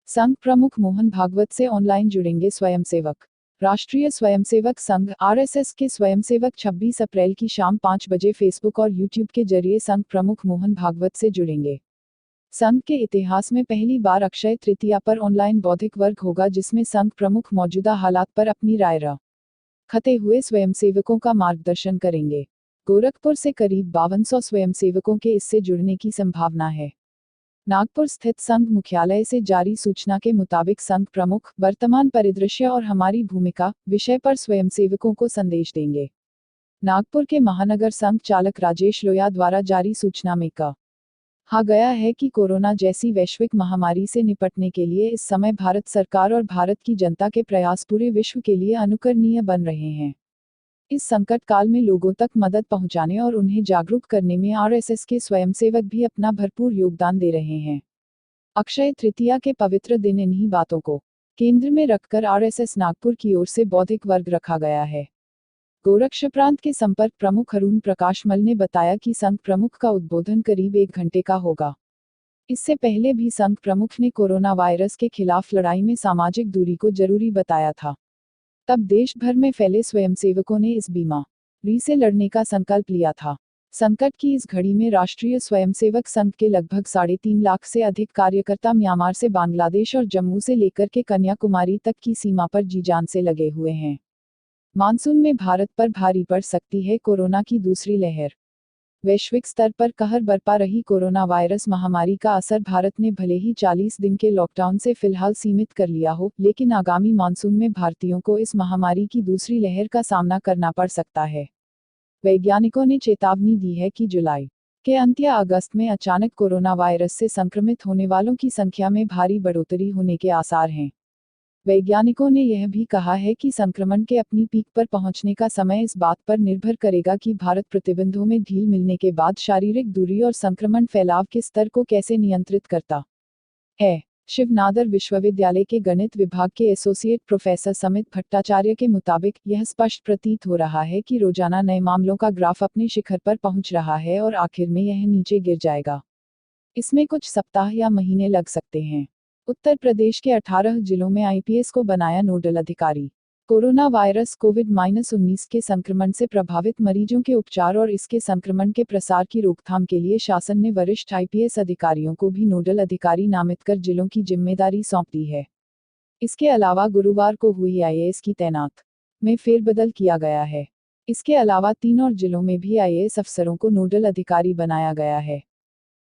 संघ प्रमुख मोहन भागवत से ऑनलाइन जुड़ेंगे स्वयंसेवक। राष्ट्रीय स्वयंसेवक संघ आरएसएस के स्वयंसेवक 26 अप्रैल की शाम 5 बजे फेसबुक और यूट्यूब के जरिए संघ प्रमुख मोहन भागवत से जुड़ेंगे। संघ के इतिहास में पहली बार अक्षय तृतीया पर ऑनलाइन बौद्धिक वर्ग होगा, जिसमें संघ प्रमुख मौजूदा हालात पर अपनी राय रखते हुए स्वयंसेवकों का मार्गदर्शन करेंगे। गोरखपुर से करीब 5200 स्वयंसेवकों के इससे जुड़ने की संभावना है। नागपुर स्थित संघ मुख्यालय से जारी सूचना के मुताबिक संघ प्रमुख वर्तमान परिदृश्य और हमारी भूमिका विषय पर स्वयंसेवकों को संदेश देंगे। नागपुर के महानगर संघ चालक राजेश लोया द्वारा जारी सूचना में कहा गया है कि कोरोना जैसी वैश्विक महामारी से निपटने के लिए इस समय भारत सरकार और भारत की जनता के प्रयास पूरे विश्व के लिए अनुकरणीय बन रहे हैं। इस संकट काल में लोगों तक मदद पहुंचाने और उन्हें जागरूक करने में आरएसएस के स्वयंसेवक भी अपना भरपूर योगदान दे रहे हैं। अक्षय तृतीया के पवित्र दिन इन्हीं बातों को केंद्र में रखकर आरएसएस नागपुर की ओर से बौद्धिक वर्ग रखा गया है। गोरक्ष प्रांत के संपर्क प्रमुख अरुण प्रकाश मल ने बताया कि संघ प्रमुख का उद्बोधन करीब 1 घंटे का होगा। इससे पहले भी संघ प्रमुख ने कोरोना वायरस के खिलाफ लड़ाई में सामाजिक दूरी को जरूरी बताया था। तब देश भर में फैले स्वयंसेवकों ने इस बीमारी से लड़ने का संकल्प लिया था। संकट की इस घड़ी में राष्ट्रीय स्वयंसेवक संघ के लगभग 3.5 लाख से अधिक कार्यकर्ता म्यांमार से बांग्लादेश और जम्मू से लेकर के कन्याकुमारी तक की सीमा पर जी जान से लगे हुए हैं। मानसून में भारत पर भारी पड़ सकती है कोरोना की दूसरी लहर। वैश्विक स्तर पर कहर बरपा रही कोरोना वायरस महामारी का असर भारत ने भले ही 40 दिन के लॉकडाउन से फिलहाल सीमित कर लिया हो, लेकिन आगामी मानसून में भारतीयों को इस महामारी की दूसरी लहर का सामना करना पड़ सकता है। वैज्ञानिकों ने चेतावनी दी है कि जुलाई के अंत या अगस्त में अचानक कोरोना वायरस से संक्रमित होने वालों की संख्या में भारी बढ़ोतरी होने के आसार हैं। वैज्ञानिकों ने यह भी कहा है कि संक्रमण के अपनी पीक पर पहुंचने का समय इस बात पर निर्भर करेगा कि भारत प्रतिबंधों में ढील मिलने के बाद शारीरिक दूरी और संक्रमण फैलाव के स्तर को कैसे नियंत्रित करता है। शिव नादर विश्वविद्यालय के गणित विभाग के एसोसिएट प्रोफेसर समित भट्टाचार्य के मुताबिक यह स्पष्ट प्रतीत हो रहा है कि रोजाना नए मामलों का ग्राफ अपने शिखर पर पहुंच रहा है और आखिर में यह नीचे गिर जाएगा। इसमें कुछ सप्ताह या महीने लग सकते हैं। उत्तर प्रदेश के 18 जिलों में आईपीएस को बनाया नोडल अधिकारी। कोरोना वायरस कोविड-19 के संक्रमण से प्रभावित मरीजों के उपचार और इसके संक्रमण के प्रसार की रोकथाम के लिए शासन ने वरिष्ठ आईपीएस अधिकारियों को भी नोडल अधिकारी नामित कर जिलों की जिम्मेदारी सौंप दी है। इसके अलावा गुरुवार को हुई आईएएस की तैनात में फेरबदल किया गया है। इसके अलावा 3 और जिलों में भी आईएएस अफसरों को नोडल अधिकारी बनाया गया है।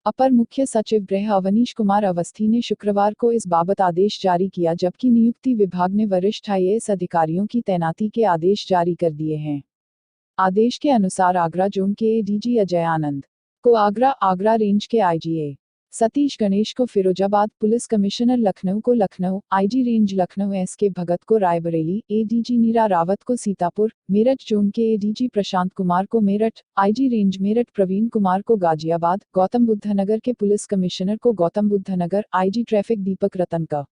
अपर मुख्य सचिव गृह अवनीश कुमार अवस्थी ने शुक्रवार को इस बाबत आदेश जारी किया, जबकि नियुक्ति विभाग ने वरिष्ठ आईएएस अधिकारियों की तैनाती के आदेश जारी कर दिए हैं। आदेश के अनुसार आगरा जोन के एडीजी अजय आनंद को आगरा रेंज के आईजीए सतीश गणेश को फिरोजाबाद, पुलिस कमिश्नर लखनऊ को Lucknow, IG range Lucknow SK Bhagat को रायबरेली, एडीजी नीरा रावत को सीतापुर, मेरठ जोन के एडीजी प्रशांत कुमार को मेरठ, आईजी रेंज मेरठ प्रवीण कुमार को गाजियाबाद, गौतम बुद्ध नगर के पुलिस कमिश्नर को गौतम बुद्ध नगर, आईजी ट्रैफिक दीपक रतन का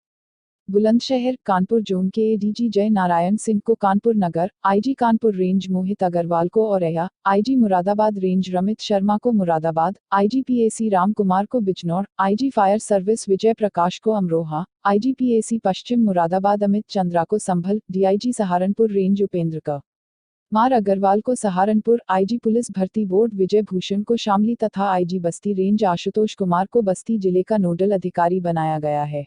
बुलंदशहर, कानपुर जोन के एडीजी जय नारायण सिंह को कानपुर नगर, आईजी कानपुर रेंज मोहित अग्रवाल को औरैया, आईजी मुरादाबाद रेंज रमित शर्मा को मुरादाबाद, आईजी पीएसी राम कुमार को Bijnor, IG fire service Vijay Prakash को अमरोहा, आईजी पीएसी पश्चिम मुरादाबाद अमित चंद्रा को संभल, डीआईजी सहारनपुर रेंज उपेंद्र का मार अग्रवाल को सहारनपुर, आईजी पुलिस भर्ती बोर्ड विजय भूषण को शामली तथा आईजी बस्ती रेंज आशुतोष कुमार को बस्ती जिले का नोडल अधिकारी बनाया गया है।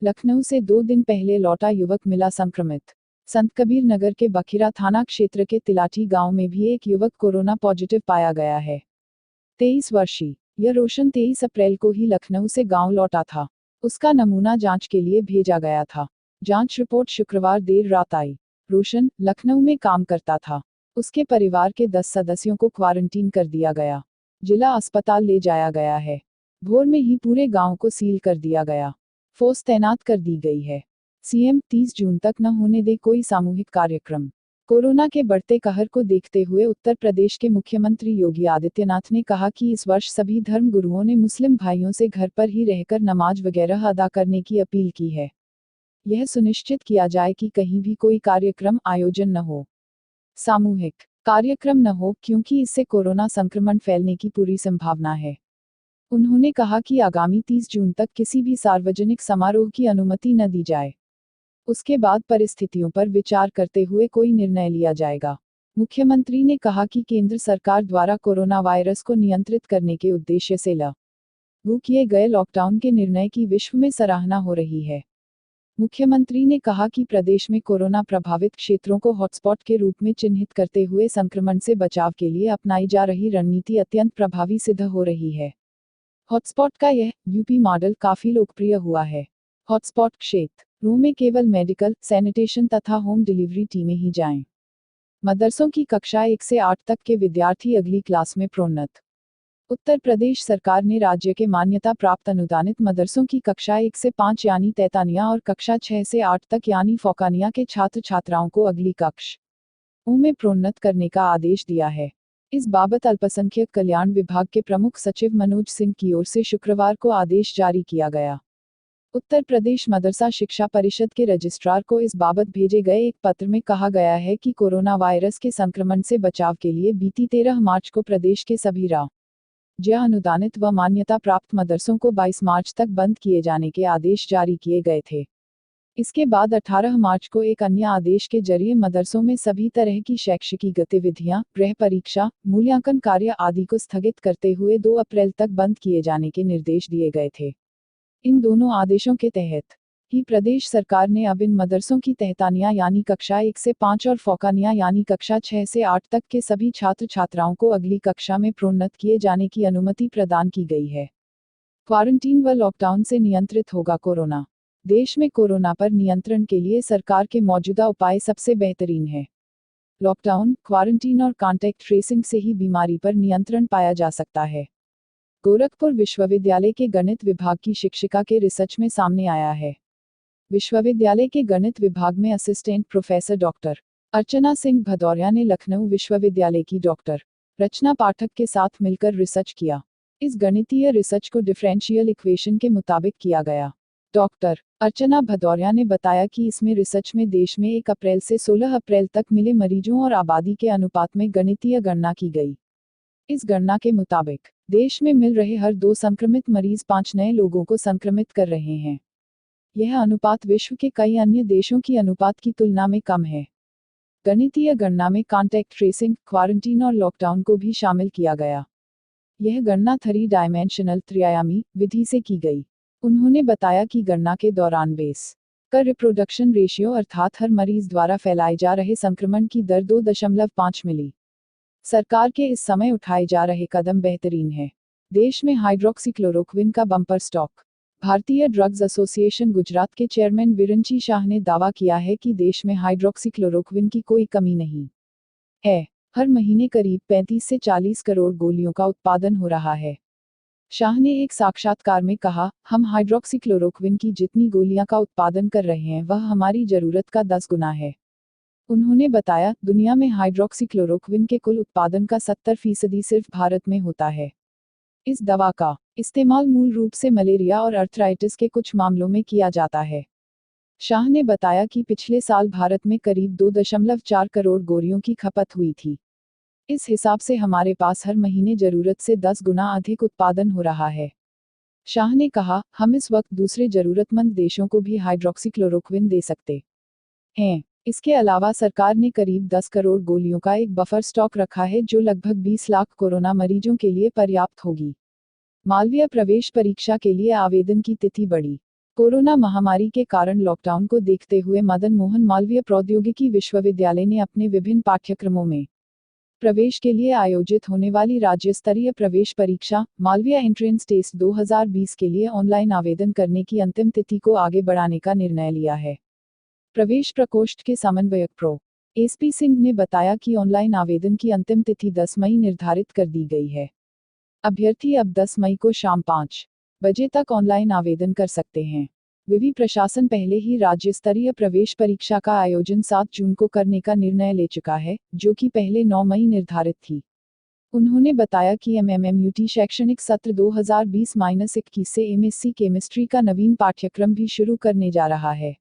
लखनऊ से 2 दिन पहले लौटा युवक मिला संक्रमित। संत कबीर नगर के बखिरा थाना क्षेत्र के तिलाठी गांव में भी एक युवक कोरोना पॉजिटिव पाया गया है। 23 वर्षीय यह रोशन 23 अप्रैल को ही लखनऊ से गांव लौटा था। उसका नमूना जांच के लिए भेजा गया था। जांच रिपोर्ट शुक्रवार देर रात आई। रोशन लखनऊ में काम करता था। उसके परिवार के 10 सदस्यों को क्वारंटीन कर दिया गया। जिला अस्पताल ले जाया गया है। भोर में ही पूरे गांव को सील कर दिया गया। फोर्स तैनात कर दी गई है। सीएम 30 जून तक न होने दे कोई सामूहिक कार्यक्रम। कोरोना के बढ़ते कहर को देखते हुए उत्तर प्रदेश के मुख्यमंत्री योगी आदित्यनाथ ने कहा कि इस वर्ष सभी धर्म गुरुओं ने मुस्लिम भाइयों से घर पर ही रहकर नमाज वगैरह अदा करने की अपील की है। यह सुनिश्चित किया जाए कि कहीं भी कोई कार्यक्रम आयोजन न हो, सामूहिक कार्यक्रम न हो, क्योंकि इससे कोरोना संक्रमण फैलने की पूरी संभावना है। उन्होंने कहा कि आगामी 30 जून तक किसी भी सार्वजनिक समारोह की अनुमति न दी जाए। उसके बाद परिस्थितियों पर विचार करते हुए कोई निर्णय लिया जाएगा। मुख्यमंत्री ने कहा कि केंद्र सरकार द्वारा कोरोना वायरस को नियंत्रित करने के उद्देश्य से लागू किए गए लॉकडाउन के निर्णय की विश्व में सराहना हो रही है। मुख्यमंत्री ने कहा कि प्रदेश में कोरोना प्रभावित क्षेत्रों को हॉटस्पॉट के रूप में चिन्हित करते हुए संक्रमण से बचाव के लिए अपनाई जा रही रणनीति अत्यंत प्रभावी सिद्ध हो रही है। हॉटस्पॉट का यह यूपी मॉडल काफी लोकप्रिय हुआ है। हॉटस्पॉट क्षेत्रों में केवल मेडिकल, सैनिटेशन तथा होम डिलीवरी टीमें ही जाएं। मदरसों की कक्षा 1 से 8 तक के विद्यार्थी अगली क्लास में प्रोन्नत। उत्तर प्रदेश सरकार ने राज्य के मान्यता प्राप्त अनुदानित मदरसों की कक्षा 1 से 5 यानी तैतानिया और कक्षा 6 से 8 तक यानी फौकानिया के छात्र छात्राओं को अगली कक्षाओं में प्रोन्नत करने का आदेश दिया है। इस बाबत अल्पसंख्यक कल्याण विभाग के प्रमुख सचिव मनोज सिंह की ओर से शुक्रवार को आदेश जारी किया गया। उत्तर प्रदेश मदरसा शिक्षा परिषद के रजिस्ट्रार को इस बाबत भेजे गए एक पत्र में कहा गया है कि कोरोना वायरस के संक्रमण से बचाव के लिए बीती 13 मार्च को प्रदेश के सभी राज्य अनुदानित व मान्यता प्राप्त मदरसों को 22 मार्च तक बंद किए जाने के आदेश जारी किए गए थे। इसके बाद 18 मार्च को एक अन्य आदेश के जरिए मदरसों में सभी तरह की शैक्षिक गतिविधियां, गृह परीक्षा, मूल्यांकन कार्य आदि को स्थगित करते हुए 2 अप्रैल तक बंद किए जाने के निर्देश दिए गए थे। इन दोनों आदेशों के तहत ही प्रदेश सरकार ने अब इन मदरसों की तहतानिया यानी कक्षा 1 से 5 और फौकानिया यानी कक्षा 6 से 8 तक के सभी छात्र छात्राओं को अगली कक्षा में प्रोन्नत किए जाने की अनुमति प्रदान की गई है। क्वारंटीन व लॉकडाउन से नियंत्रित होगा कोरोना। देश में कोरोना पर नियंत्रण के लिए सरकार के मौजूदा उपाय सबसे बेहतरीन है। लॉकडाउन, क्वारंटीन और कॉन्टैक्ट ट्रेसिंग से ही बीमारी पर नियंत्रण पाया जा सकता है। गोरखपुर विश्वविद्यालय के गणित विभाग की शिक्षिका के रिसर्च में सामने आया है। विश्वविद्यालय के गणित विभाग में assistant professor doctor Archana Singh Bhadauria ने लखनऊ विश्वविद्यालय की डॉक्टर रचना पाठक के साथ मिलकर रिसर्च किया। इस गणितीय रिसर्च को डिफरेंशियल इक्वेशन के मुताबिक किया गया। डॉक्टर अर्चना भदौरिया ने बताया कि इसमें रिसर्च में देश में 1 अप्रैल से 16 अप्रैल तक मिले मरीजों और आबादी के अनुपात में गणितीय गणना की गई। इस गणना के मुताबिक देश में मिल रहे हर 2 संक्रमित मरीज 5 नए लोगों को संक्रमित कर रहे हैं। यह अनुपात विश्व के कई अन्य देशों की अनुपात की तुलना में कम है। गणितीय गणना में कॉन्टैक्ट ट्रेसिंग, क्वारंटीन और लॉकडाउन को भी शामिल किया गया। यह गणना 3 डायमेंशनल त्रिआयामी विधि से की गई। उन्होंने बताया कि गणना के दौरान बेस का रिप्रोडक्शन रेशियो अर्थात हर मरीज द्वारा फैलाए जा रहे संक्रमण की दर 2.5 मिली। सरकार के इस समय उठाए जा रहे कदम बेहतरीन है। देश में हाइड्रोक्सीक्लोरोक्विन का बम्पर स्टॉक। भारतीय ड्रग्स एसोसिएशन गुजरात के चेयरमैन विरंची शाह ने दावा किया है कि देश में हाइड्रोक्सीक्लोरोक्विन की कोई कमी नहीं है। हर महीने करीब 35 से 40 करोड़ गोलियों का उत्पादन हो रहा है। शाह ने एक साक्षात्कार में कहा, हम हाइड्रोक्सीक्लोरोक्विन की जितनी गोलियां का उत्पादन कर रहे हैं वह हमारी जरूरत का 10 गुना है। उन्होंने बताया, दुनिया में हाइड्रोक्सीक्लोरोक्विन के कुल उत्पादन का 70% सिर्फ भारत में होता है। इस दवा का इस्तेमाल मूल रूप से मलेरिया और अर्थराइटिस के कुछ मामलों में किया जाता है। शाह ने बताया कि पिछले साल भारत में करीब 2.4 करोड़ गोलियों की खपत हुई थी। इस हिसाब से हमारे पास हर महीने जरूरत से 10 गुना अधिक उत्पादन हो रहा है। शाह ने कहा, हम इस वक्त दूसरे जरूरतमंद देशों को भी हाइड्रोक्सीक्लोरोक्विन दे सकते हैं। इसके अलावा सरकार ने करीब 10 करोड़ गोलियों का एक बफर स्टॉक रखा है जो लगभग 20 लाख कोरोना मरीजों के लिए पर्याप्त होगी। मालवीय प्रवेश परीक्षा के लिए आवेदन की तिथि बढ़ी। कोरोना महामारी के कारण लॉकडाउन को देखते हुए मदन मोहन मालवीय प्रौद्योगिकी विश्वविद्यालय ने अपने विभिन्न पाठ्यक्रमों में प्रवेश के लिए आयोजित होने वाली राज्य स्तरीय प्रवेश परीक्षा मालवीय एंट्रेंस टेस्ट 2020 के लिए ऑनलाइन आवेदन करने की अंतिम तिथि को आगे बढ़ाने का निर्णय लिया है। प्रवेश प्रकोष्ठ के समन्वयक प्रो एसपी सिंह ने बताया कि ऑनलाइन आवेदन की अंतिम तिथि 10 मई निर्धारित कर दी गई है। अभ्यर्थी अब 10 मई को शाम 5 बजे तक ऑनलाइन आवेदन कर सकते हैं। विवि प्रशासन पहले ही राज्य स्तरीय प्रवेश परीक्षा का आयोजन 7 जून को करने का निर्णय ले चुका है, जो कि पहले 9 मई निर्धारित थी। उन्होंने बताया कि एमएमएमयूटी शैक्षणिक सत्र 2020-21 से एमएससी केमिस्ट्री का नवीन पाठ्यक्रम भी शुरू करने जा रहा है।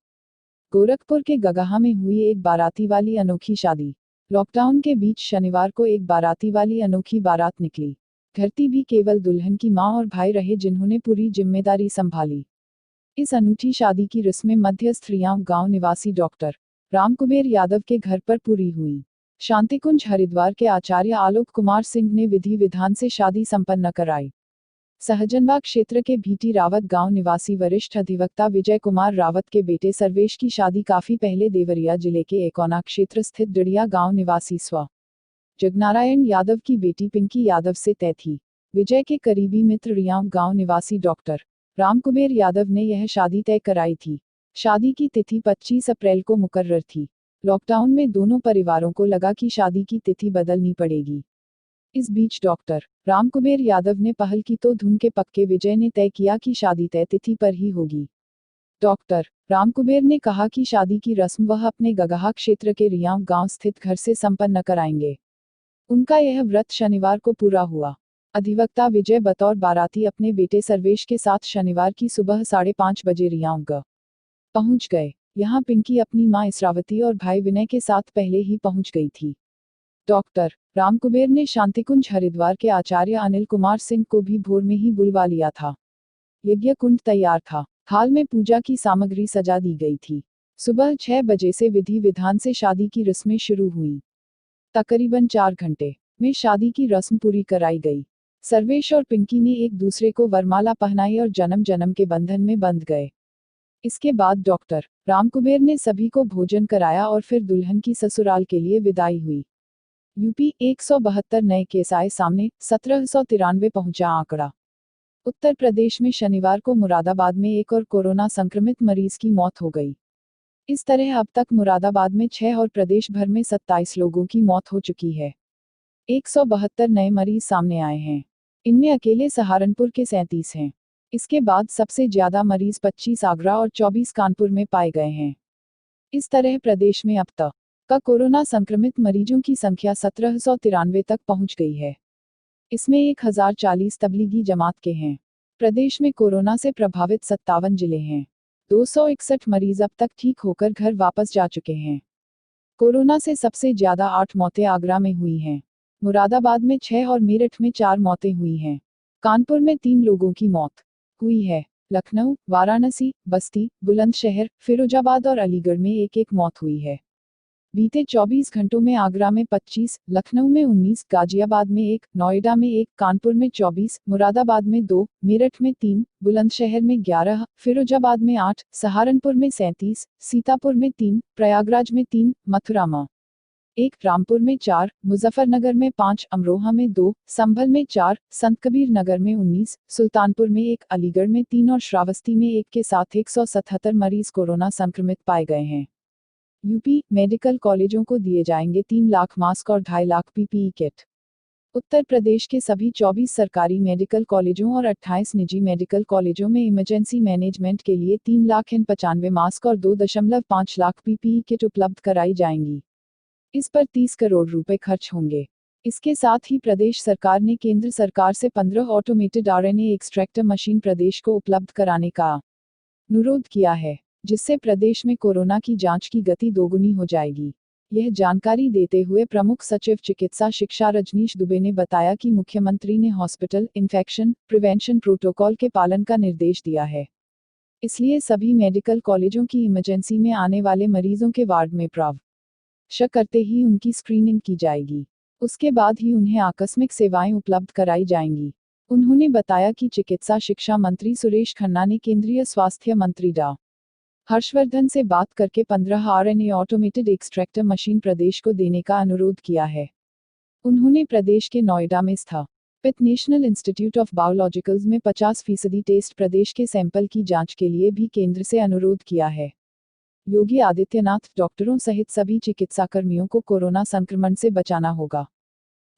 गोरखपुर के गगहा में हुई एक बाराती वाली अनोखी शादी। लॉकडाउन के बीच शनिवार को एक बाराती वाली अनोखी बारात निकली। घरती भी केवल दुल्हन की मां और भाई रहे जिन्होंने पूरी जिम्मेदारी संभाली। इस अनूठी शादी की रस्में मध्यस्थ रियांव गांव निवासी डॉक्टर रामकुबेर यादव के घर पर पूरी हुई। शांतिकुंज हरिद्वार के आचार्य आलोक कुमार सिंह ने विधि विधान से शादी संपन्न कराई। सहजनवा क्षेत्र के भीटी रावत गांव निवासी वरिष्ठ अधिवक्ता विजय कुमार रावत के बेटे सर्वेश की शादी काफी पहले देवरिया जिले के एकोना क्षेत्र स्थित डिड़िया गांव निवासी स्व जगनारायण यादव की बेटी पिंकी यादव से तय थी। विजय के करीबी मित्र रियांव गांव निवासी डॉक्टर रामकुबेर यादव ने यह शादी तय कराई थी। शादी की तिथि 25 अप्रैल को मुकर्रर थी। लॉकडाउन में दोनों परिवारों को लगा कि शादी की तिथि बदलनी पड़ेगी। इस बीच डॉक्टर रामकुबेर यादव ने पहल की तो धुन के पक्के विजय ने तय किया कि शादी तय तिथि पर ही होगी। डॉक्टर रामकुबेर ने कहा कि शादी की रस्म वह अपने गगहा क्षेत्र के रियांव गांव स्थित घर से संपन्न कराएंगे। उनका यह व्रत शनिवार को पूरा हुआ। अधिवक्ता विजय बतौर बाराती अपने बेटे सर्वेश के साथ शनिवार की सुबह 5:30 बजे रियांव पहुंच गए। यहां पिंकी अपनी मां इसरावती और भाई विनय के साथ पहले ही पहुंच गई थी। डॉक्टर रामकुबेर ने शांतिकुंज हरिद्वार के आचार्य अनिल कुमार सिंह को भी भोर में ही बुलवा लिया था। यज्ञ कुंड तैयार था। हाल में पूजा की सामग्री सजा दी गई थी। सुबह 6 बजे से विधि विधान से शादी की रस्में शुरू हुई। तकरीबन 4 घंटे में शादी की रस्म पूरी कराई गई। सर्वेश और पिंकी ने एक दूसरे को वरमाला पहनाई और जन्म जन्म के बंधन में बंध गए। इसके बाद डॉक्टर रामकुबेर ने सभी को भोजन कराया और फिर दुल्हन की ससुराल के लिए विदाई हुई। यूपी 172 नए केस आए सामने, 1793 पहुंचा आंकड़ा। उत्तर प्रदेश में शनिवार को मुरादाबाद में एक और कोरोना संक्रमित मरीज की मौत हो गई। इस तरह अब तक मुरादाबाद में 6 और प्रदेश भर में 27 लोगों की मौत हो चुकी है। 172 नए मरीज सामने आए हैं। इनमें अकेले सहारनपुर के 37 हैं। इसके बाद सबसे ज्यादा मरीज 25 आगरा और 24 कानपुर में पाए गए हैं। इस तरह प्रदेश में अब तक का कोरोना संक्रमित मरीजों की संख्या 1793 तक पहुंच गई है। इसमें 1040 तबलीगी जमात के हैं। प्रदेश में कोरोना से प्रभावित 57 जिले हैं। 261 मरीज अब तक ठीक होकर घर वापस जा चुके हैं। कोरोना से सबसे ज्यादा 8 मौतें आगरा में हुई हैं। मुरादाबाद में 6 और मेरठ में 4 मौतें हुई हैं। कानपुर में 3 लोगों की मौत हुई है। लखनऊ, वाराणसी, बस्ती, बुलंदशहर, फिरोजाबाद और अलीगढ़ में एक एक मौत हुई है। बीते 24 घंटों में आगरा में 25, लखनऊ में 19, गाजियाबाद में 1, नोएडा में 1, कानपुर में 24, मुरादाबाद में 2, मेरठ में 3, बुलंदशहर में 11, फिरोजाबाद में 8, सहारनपुर में 37, सीतापुर में 3, प्रयागराज में 3, मथुरा में 1, रामपुर में 4, मुजफ्फरनगर में 5, अमरोहा में 2, संभल में 4, संतकबीर नगर में 19, सुल्तानपुर में 1, अलीगढ़ में 3 और श्रावस्ती में 1 के साथ 177 मरीज कोरोना संक्रमित पाए गए हैं। यूपी मेडिकल कॉलेजों को दिए जाएंगे 3 लाख मास्क और 2.5 लाख पीपीई किट। उत्तर प्रदेश के सभी 24 सरकारी मेडिकल कॉलेजों और 28 निजी मेडिकल कॉलेजों में इमरजेंसी मैनेजमेंट के लिए 3,95,000 मास्क और 2.5 लाख पीपीई किट उपलब्ध कराई जाएंगी। इस पर 30 करोड़ रुपए खर्च होंगे। इसके साथ ही प्रदेश सरकार ने केंद्र सरकार से 15 ऑटोमेटेड आरएनए एक्सट्रैक्टर मशीन प्रदेश को उपलब्ध कराने का अनुरोध किया है, जिससे प्रदेश में कोरोना की जांच की गति दोगुनी हो जाएगी। यह जानकारी देते हुए प्रमुख सचिव चिकित्सा शिक्षा रजनीश दुबे ने बताया कि मुख्यमंत्री ने हॉस्पिटल इन्फेक्शन प्रिवेंशन प्रोटोकॉल के पालन का निर्देश दिया है। इसलिए सभी मेडिकल कॉलेजों की इमरजेंसी में आने वाले मरीजों के वार्ड में प्रवेश करते ही उनकी स्क्रीनिंग की जाएगी। उसके बाद ही उन्हें आकस्मिक सेवाएं उपलब्ध कराई जाएंगी। उन्होंने बताया कि चिकित्सा शिक्षा मंत्री सुरेश खन्ना ने केंद्रीय स्वास्थ्य मंत्री डॉ. हर्षवर्धन से बात करके 15 आरएनए ऑटोमेटेड एक्सट्रैक्टर मशीन प्रदेश को देने का अनुरोध किया है। उन्होंने प्रदेश के नोएडा में स्थापित नेशनल इंस्टीट्यूट ऑफ बायोलॉजिकल्स में 50% टेस्ट प्रदेश के सैंपल की जांच के लिए भी केंद्र से अनुरोध किया है। योगी आदित्यनाथ डॉक्टरों सहित सभी चिकित्साकर्मियों को कोरोना संक्रमण से बचाना होगा।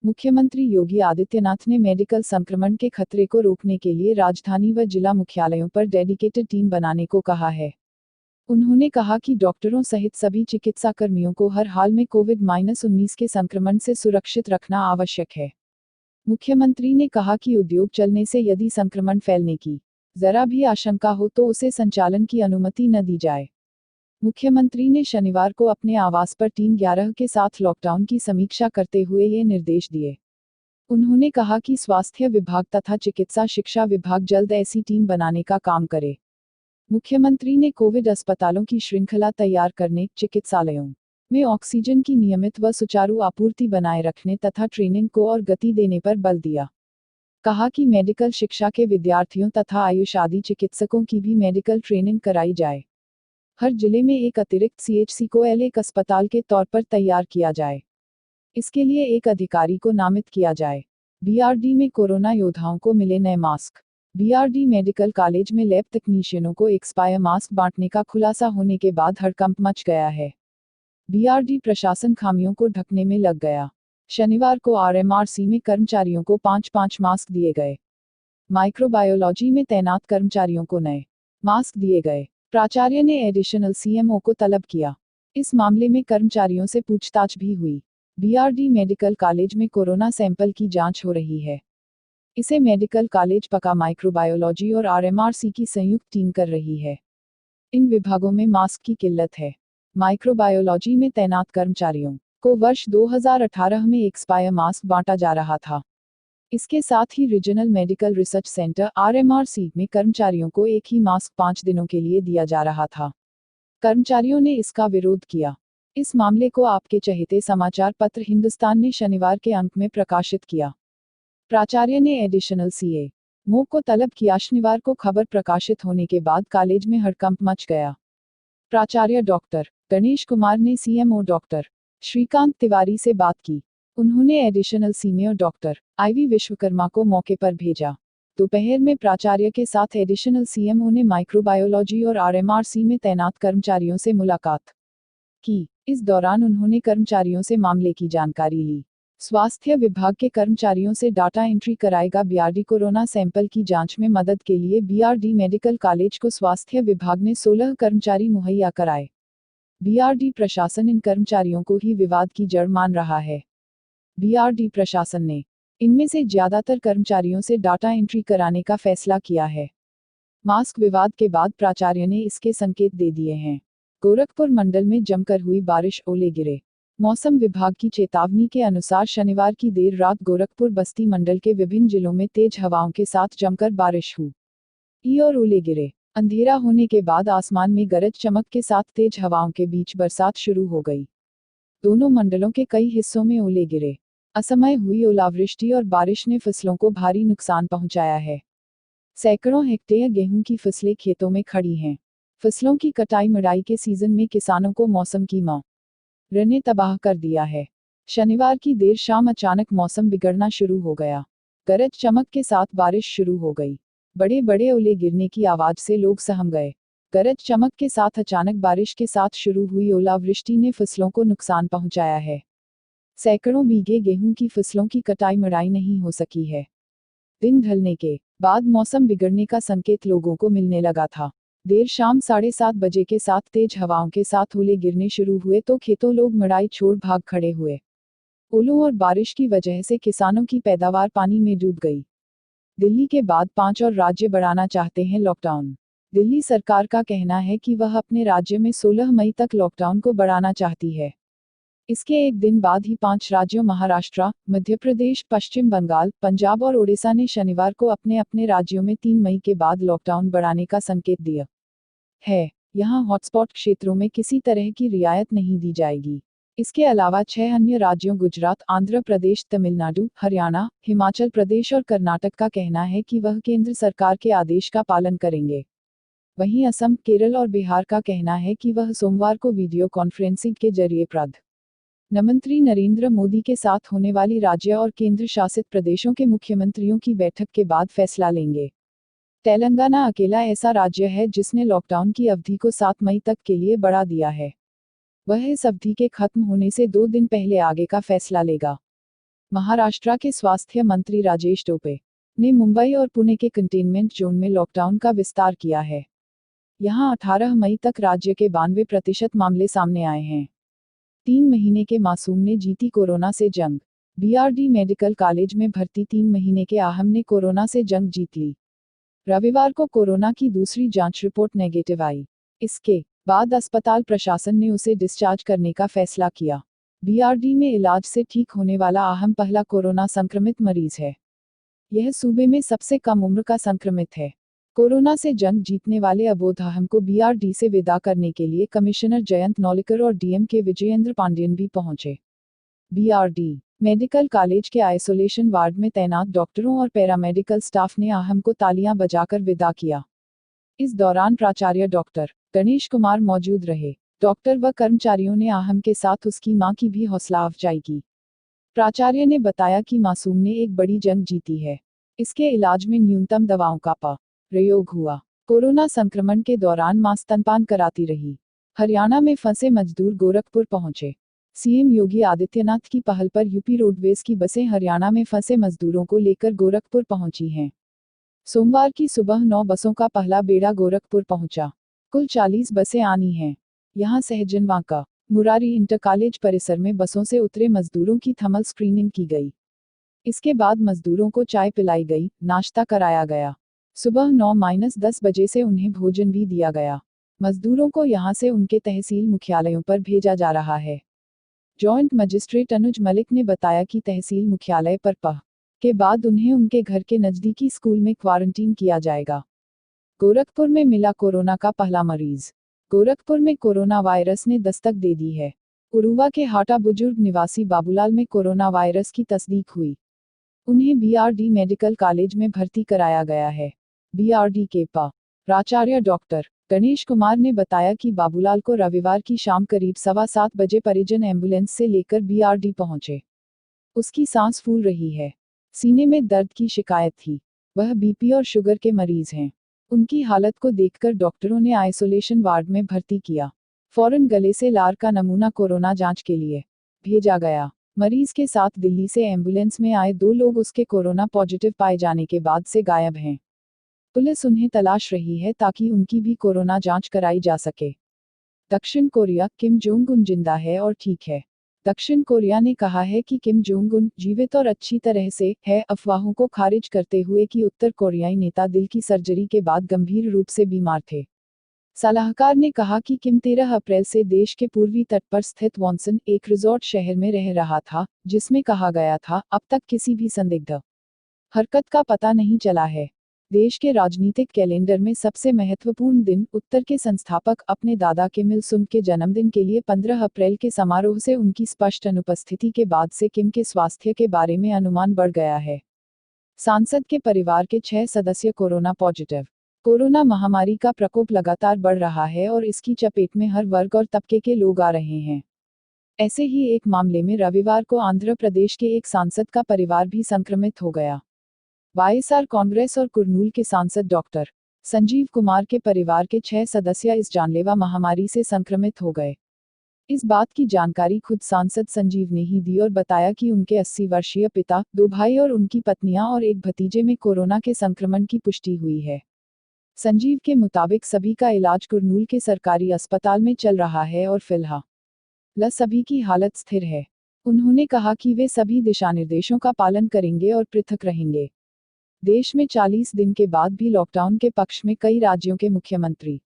मुख्यमंत्री योगी आदित्यनाथ ने मेडिकल संक्रमण के खतरे को रोकने के लिए राजधानी व जिला मुख्यालयों पर डेडिकेटेड टीम बनाने को कहा है। उन्होंने कहा कि डॉक्टरों सहित सभी चिकित्साकर्मियों को हर हाल में कोविड-19 के संक्रमण से सुरक्षित रखना आवश्यक है। मुख्यमंत्री ने कहा कि उद्योग चलने से यदि संक्रमण फैलने की जरा भी आशंका हो तो उसे संचालन की अनुमति न दी जाए। मुख्यमंत्री ने शनिवार को अपने आवास पर टीम 11 के साथ लॉकडाउन की समीक्षा करते हुए ये निर्देश दिए। उन्होंने कहा कि स्वास्थ्य विभाग तथा चिकित्सा शिक्षा विभाग जल्द ऐसी टीम बनाने का काम करे। मुख्यमंत्री ने कोविड अस्पतालों की श्रृंखला तैयार करने, चिकित्सालयों में ऑक्सीजन की नियमित व सुचारू आपूर्ति बनाए रखने तथा ट्रेनिंग को और गति देने पर बल दिया। कहा कि मेडिकल शिक्षा के विद्यार्थियों तथा आयुष आदि चिकित्सकों की भी मेडिकल ट्रेनिंग कराई जाए। हर जिले में एक अतिरिक्त सीएचसी को एक अस्पताल के तौर पर तैयार किया जाए। इसके लिए एक अधिकारी को नामित किया जाए। बीआरडी में कोरोना योद्धाओं को मिले नए मास्क। बीआरडी मेडिकल कॉलेज में लैब तकनीशियनों को एक्सपायर मास्क बांटने का खुलासा होने के बाद हड़कंप मच गया है। बीआरडी प्रशासन खामियों को ढकने में लग गया। शनिवार को आरएमआरसी में कर्मचारियों को 5-5 मास्क दिए गए। माइक्रोबायोलॉजी में तैनात कर्मचारियों को नए मास्क दिए गए। प्राचार्य ने एडिशनल सीएमओ को तलब किया। इस मामले में कर्मचारियों से पूछताछ भी हुई। बीआरडी मेडिकल कॉलेज में कोरोना सैंपल की जांच हो रही है। इसे मेडिकल कॉलेज पका माइक्रोबायोलॉजी और आरएमआरसी की संयुक्त टीम कर रही है। इन विभागों में मास्क की किल्लत है। माइक्रोबायोलॉजी में तैनात कर्मचारियों को वर्ष 2018 में एक्सपायर मास्क बांटा जा रहा था। इसके साथ ही regional medical research centre RMRC में कर्मचारियों को एक ही मास्क 5 दिनों के लिए दिया जा रहा था। कर्मचारियों ने इसका विरोध किया। इस मामले को आपके चहेते समाचार पत्र हिंदुस्तान ने शनिवार के अंक में प्रकाशित किया। प्राचार्य ने एडिशनल सीएमओ को तलब किया। शनिवार को खबर प्रकाशित होने के बाद कॉलेज में हड़कंप मच गया। प्राचार्य डॉक्टर गणेश कुमार ने सीएमओ डॉक्टर श्रीकांत तिवारी से बात की। उन्होंने additional CMO doctor IV Vishwakarma को मौके पर भेजा। दोपहर में प्राचार्य के साथ एडिशनल सीएमओ ने माइक्रोबायोलॉजी और आरएमआरसी में तैनात कर्मचारियों से मुलाकात की। इस दौरान उन्होंने कर्मचारियों से मामले की जानकारी ली। स्वास्थ्य विभाग के कर्मचारियों से डाटा एंट्री कराएगा। बीआरडी कोरोना सैंपल की जांच में मदद के लिए बीआरडी मेडिकल कॉलेज को स्वास्थ्य विभाग ने 16 कर्मचारी मुहैया कराए। बीआरडी प्रशासन इन कर्मचारियों को ही विवाद की जड़ मान रहा है। बीआरडी प्रशासन ने इनमें से ज्यादातर कर्मचारियों से डाटा एंट्री कराने का फैसला किया है। मास्क विवाद के बाद प्राचार्य ने इसके संकेत दे दिए हैं। गोरखपुर मंडल में जमकर हुई बारिश, ओले गिरे। मौसम विभाग की चेतावनी के अनुसार शनिवार की देर रात गोरखपुर बस्ती मंडल के विभिन्न जिलों में तेज हवाओं के साथ जमकर बारिश हुई और ओले गिरे। अंधेरा होने के बाद आसमान में गरज चमक के साथ तेज हवाओं के बीच बरसात शुरू हो गई। दोनों मंडलों के कई हिस्सों में ओले गिरे। असमय हुई ओलावृष्टि और बारिश ने फसलों को भारी नुकसान पहुंचाया है। सैकड़ों हेक्टेयर गेहूं की फसलें खेतों में खड़ी हैं। फसलों की कटाई मड़ाई के सीजन में किसानों को मौसम की मार ने तबाह कर दिया है। शनिवार की देर शाम अचानक मौसम बिगड़ना शुरू हो गया। गरज चमक के साथ बारिश शुरू हो गई। बड़े बड़े ओले गिरने की आवाज से लोग सहम गए। गरज चमक के साथ अचानक बारिश के साथ शुरू हुई ओलावृष्टि ने फसलों को नुकसान पहुंचाया है। सैकड़ों बीघे गेहूं की फसलों की कटाई मड़ाई नहीं हो सकी है। दिन ढलने के बाद मौसम बिगड़ने का संकेत लोगों को मिलने लगा था। देर शाम 7:30 बजे के साथ तेज हवाओं के साथ ओले गिरने शुरू हुए तो खेतों लोग मड़ाई छोड़ भाग खड़े हुए। ओलों और बारिश की वजह से किसानों की पैदावार पानी में डूब गई। दिल्ली के बाद 5 और राज्य बढ़ाना चाहते हैं लॉकडाउन। दिल्ली सरकार का कहना है कि वह अपने राज्य में 16 मई तक लॉकडाउन को बढ़ाना चाहती है। इसके एक दिन बाद ही 5 राज्यों महाराष्ट्र, मध्य प्रदेश, पश्चिम बंगाल, पंजाब और ओडिशा ने शनिवार को अपने अपने राज्यों में 3 मई के बाद लॉकडाउन बढ़ाने का संकेत दिया है। यहां हॉटस्पॉट क्षेत्रों में किसी तरह की रियायत नहीं दी जाएगी। इसके अलावा 6 अन्य राज्यों गुजरात, आंध्र प्रदेश, तमिलनाडु, हरियाणा, हिमाचल प्रदेश और कर्नाटक का कहना है कि वह केंद्र सरकार के आदेश का पालन करेंगे। वहीं असम, केरल और बिहार का कहना है कि वह सोमवार को वीडियो कॉन्फ्रेंसिंग के जरिए प्रधानमंत्री नरेंद्र मोदी के साथ होने वाली राज्य और केंद्र शासित प्रदेशों के मुख्यमंत्रियों की बैठक के बाद फैसला लेंगे। तेलंगाना अकेला ऐसा राज्य है जिसने लॉकडाउन की अवधि को 7 मई तक के लिए बढ़ा दिया है। वह इस अवधि के खत्म होने से 2 दिन पहले आगे का फैसला लेगा। महाराष्ट्र के स्वास्थ्य मंत्री राजेश टोपे ने मुंबई और पुणे के कंटेनमेंट जोन में लॉकडाउन का विस्तार किया है। यहां 18 मई तक राज्य के 92% मामले सामने आए हैं। 3 महीने के मासूम ने जीती कोरोना से जंग। बीआरडी मेडिकल कॉलेज में भर्ती 3 महीने के आहम ने कोरोना से जंग जीत ली। रविवार को कोरोना की दूसरी जांच रिपोर्ट नेगेटिव आई। इसके बाद अस्पताल प्रशासन ने उसे डिस्चार्ज करने का फैसला किया। बीआरडी में इलाज से ठीक होने वाला अहम पहला कोरोना संक्रमित मरीज है। यह सूबे में सबसे कम उम्र का संक्रमित है। कोरोना से जंग जीतने वाले अबोध अहम को बीआरडी से विदा करने के लिए कमिश्नर जयंत नौलिकर और डीएम के विजयेंद्र पांडियन भी पहुंचे। बीआरडी मेडिकल कॉलेज के आइसोलेशन वार्ड में तैनात डॉक्टरों और पैरामेडिकल स्टाफ ने अहम को तालियां बजाकर विदा किया। इस दौरान प्राचार्य डॉक्टर गणेश कुमार मौजूद रहे। डॉक्टर व कर्मचारियों ने अहम के साथ उसकी मां की भी हौसला अफजाई की। प्राचार्य ने बताया कि मासूम ने एक बड़ी जंग जीती है। इसके इलाज में न्यूनतम दवाओं का प्रयोग हुआ। कोरोना संक्रमण के दौरान मां स्तनपान कराती रही। हरियाणा में फंसे मजदूर गोरखपुर पहुंचे। सीएम योगी आदित्यनाथ की पहल पर यूपी रोडवेज की बसें हरियाणा में फंसे मजदूरों को लेकर गोरखपुर पहुंची हैं। सोमवार की सुबह 9 बसों का पहला बेड़ा गोरखपुर पहुंचा। कुल 40 बसें आनी हैं। यहां सहजनवा का मुरारी इंटर कॉलेज परिसर में बसों से उतरे मजदूरों की थर्मल स्क्रीनिंग की गई। इसके बाद मजदूरों को चाय पिलाई गई, नाश्ता कराया गया। सुबह 9-10 बजे से उन्हें भोजन भी दिया गया। मजदूरों को यहां से उनके तहसील मुख्यालयों पर भेजा जा रहा है। जॉइंट मजिस्ट्रेट अनुज मलिक ने बताया कि तहसील मुख्यालय पर के बाद उन्हें उनके घर के नजदीकी स्कूल में क्वारंटीन किया जाएगा। गोरखपुर में मिला कोरोना का पहला मरीज। गोरखपुर में कोरोना वायरस ने दस्तक दे दी है। उरुवा के हाटा बुजुर्ग निवासी बाबूलाल में कोरोना वायरस की तस्दीक हुई। उन्हें बीआरडी मेडिकल कॉलेज में भर्ती कराया गया है। बीआरडी के प्राचार्य डॉक्टर गणेश कुमार ने बताया कि बाबूलाल को रविवार की शाम करीब 7:15 बजे परिजन एम्बुलेंस से लेकर बीआरडी पहुंचे। उसकी सांस फूल रही है। सीने में दर्द की शिकायत थी। वह बीपी और शुगर के मरीज हैं। उनकी हालत को देखकर डॉक्टरों ने आइसोलेशन वार्ड में भर्ती किया। फौरन गले से लार का नमूना कोरोना जांच के लिए भेजा गया। मरीज के साथ दिल्ली से एम्बुलेंस में आए 2 लोग उसके कोरोना पॉजिटिव पाए जाने के बाद से गायब हैं। पुलिस उन्हें तलाश रही है ताकि उनकी भी कोरोना जांच कराई जा सके। दक्षिण कोरिया किम जोंग उन जिंदा है और ठीक है। दक्षिण कोरिया ने कहा है कि किम जोंग उन जीवित और अच्छी तरह से है, अफवाहों को खारिज करते हुए कि उत्तर कोरियाई नेता दिल की सर्जरी के बाद गंभीर रूप से बीमार थे। सलाहकार ने कहा कि किम 13 अप्रैल से देश के पूर्वी तट पर स्थित वॉनसन, एक रिजॉर्ट शहर में रह रहा था, जिसमें कहा गया था, अब तक किसी भी संदिग्ध हरकत का पता नहीं चला है। देश के राजनीतिक कैलेंडर में सबसे महत्वपूर्ण दिन, उत्तर के संस्थापक अपने दादा किम इल सुंग के जन्मदिन के लिए 15 अप्रैल के समारोह से उनकी स्पष्ट अनुपस्थिति के बाद से किम के स्वास्थ्य के बारे में अनुमान बढ़ गया है। सांसद के परिवार के 6 सदस्य कोरोना पॉजिटिव। कोरोना महामारी का प्रकोप लगातार बढ़ रहा है और इसकी चपेट में हर वर्ग और तबके के लोग आ रहे हैं। ऐसे ही एक मामले में रविवार को आंध्र प्रदेश के एक सांसद का परिवार भी संक्रमित हो गया। वाईएसआर कांग्रेस और कुर्नूल के सांसद डॉक्टर संजीव कुमार के परिवार के 6 सदस्य इस जानलेवा महामारी से संक्रमित हो गए। इस बात की जानकारी खुद सांसद संजीव ने ही दी और बताया कि उनके 80 वर्षीय पिता, 2 भाई और उनकी पत्नियां और एक भतीजे में कोरोना के संक्रमण की पुष्टि हुई है। संजीव के मुताबिक सभी का इलाज कुर्नूल के सरकारी अस्पताल में चल रहा है और फिलहाल सभी की हालत स्थिर है। उन्होंने कहा कि वे सभी दिशानिर्देशों का पालन करेंगे और पृथक रहेंगे। देश में 40 दिन के बाद भी लॉकडाउन के पक्ष में कई राज्यों के मुख्यमंत्री।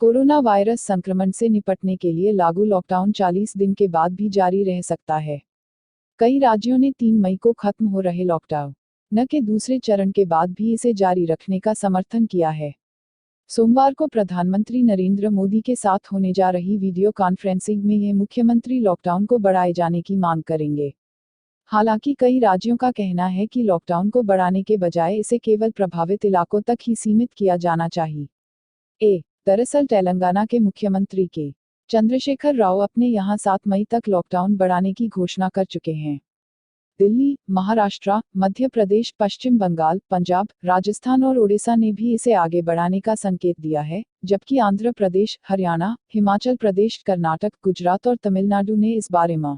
कोरोना वायरस संक्रमण से निपटने के लिए लागू लॉकडाउन 40 दिन के बाद भी जारी रह सकता है। कई राज्यों ने 3 मई को खत्म हो रहे लॉकडाउन के दूसरे चरण के बाद भी इसे जारी रखने का समर्थन किया है। सोमवार को प्रधानमंत्री नरेंद्र मोदी के साथ होने जा रही वीडियो कॉन्फ्रेंसिंग में ये मुख्यमंत्री लॉकडाउन को बढ़ाए जाने की मांग करेंगे। हालांकि कई राज्यों का कहना है कि लॉकडाउन को बढ़ाने के बजाय इसे केवल प्रभावित इलाकों तक ही सीमित किया जाना चाहिए। दरअसल तेलंगाना के मुख्यमंत्री के चंद्रशेखर राव अपने यहां 7 मई तक लॉकडाउन बढ़ाने की घोषणा कर चुके हैं। दिल्ली, महाराष्ट्र, मध्य प्रदेश, पश्चिम बंगाल, पंजाब, राजस्थान और ओडिशा ने भी इसे आगे बढ़ाने का संकेत दिया है, जबकि आंध्र प्रदेश, हरियाणा, हिमाचल प्रदेश, कर्नाटक, गुजरात और तमिलनाडु ने इस बारे में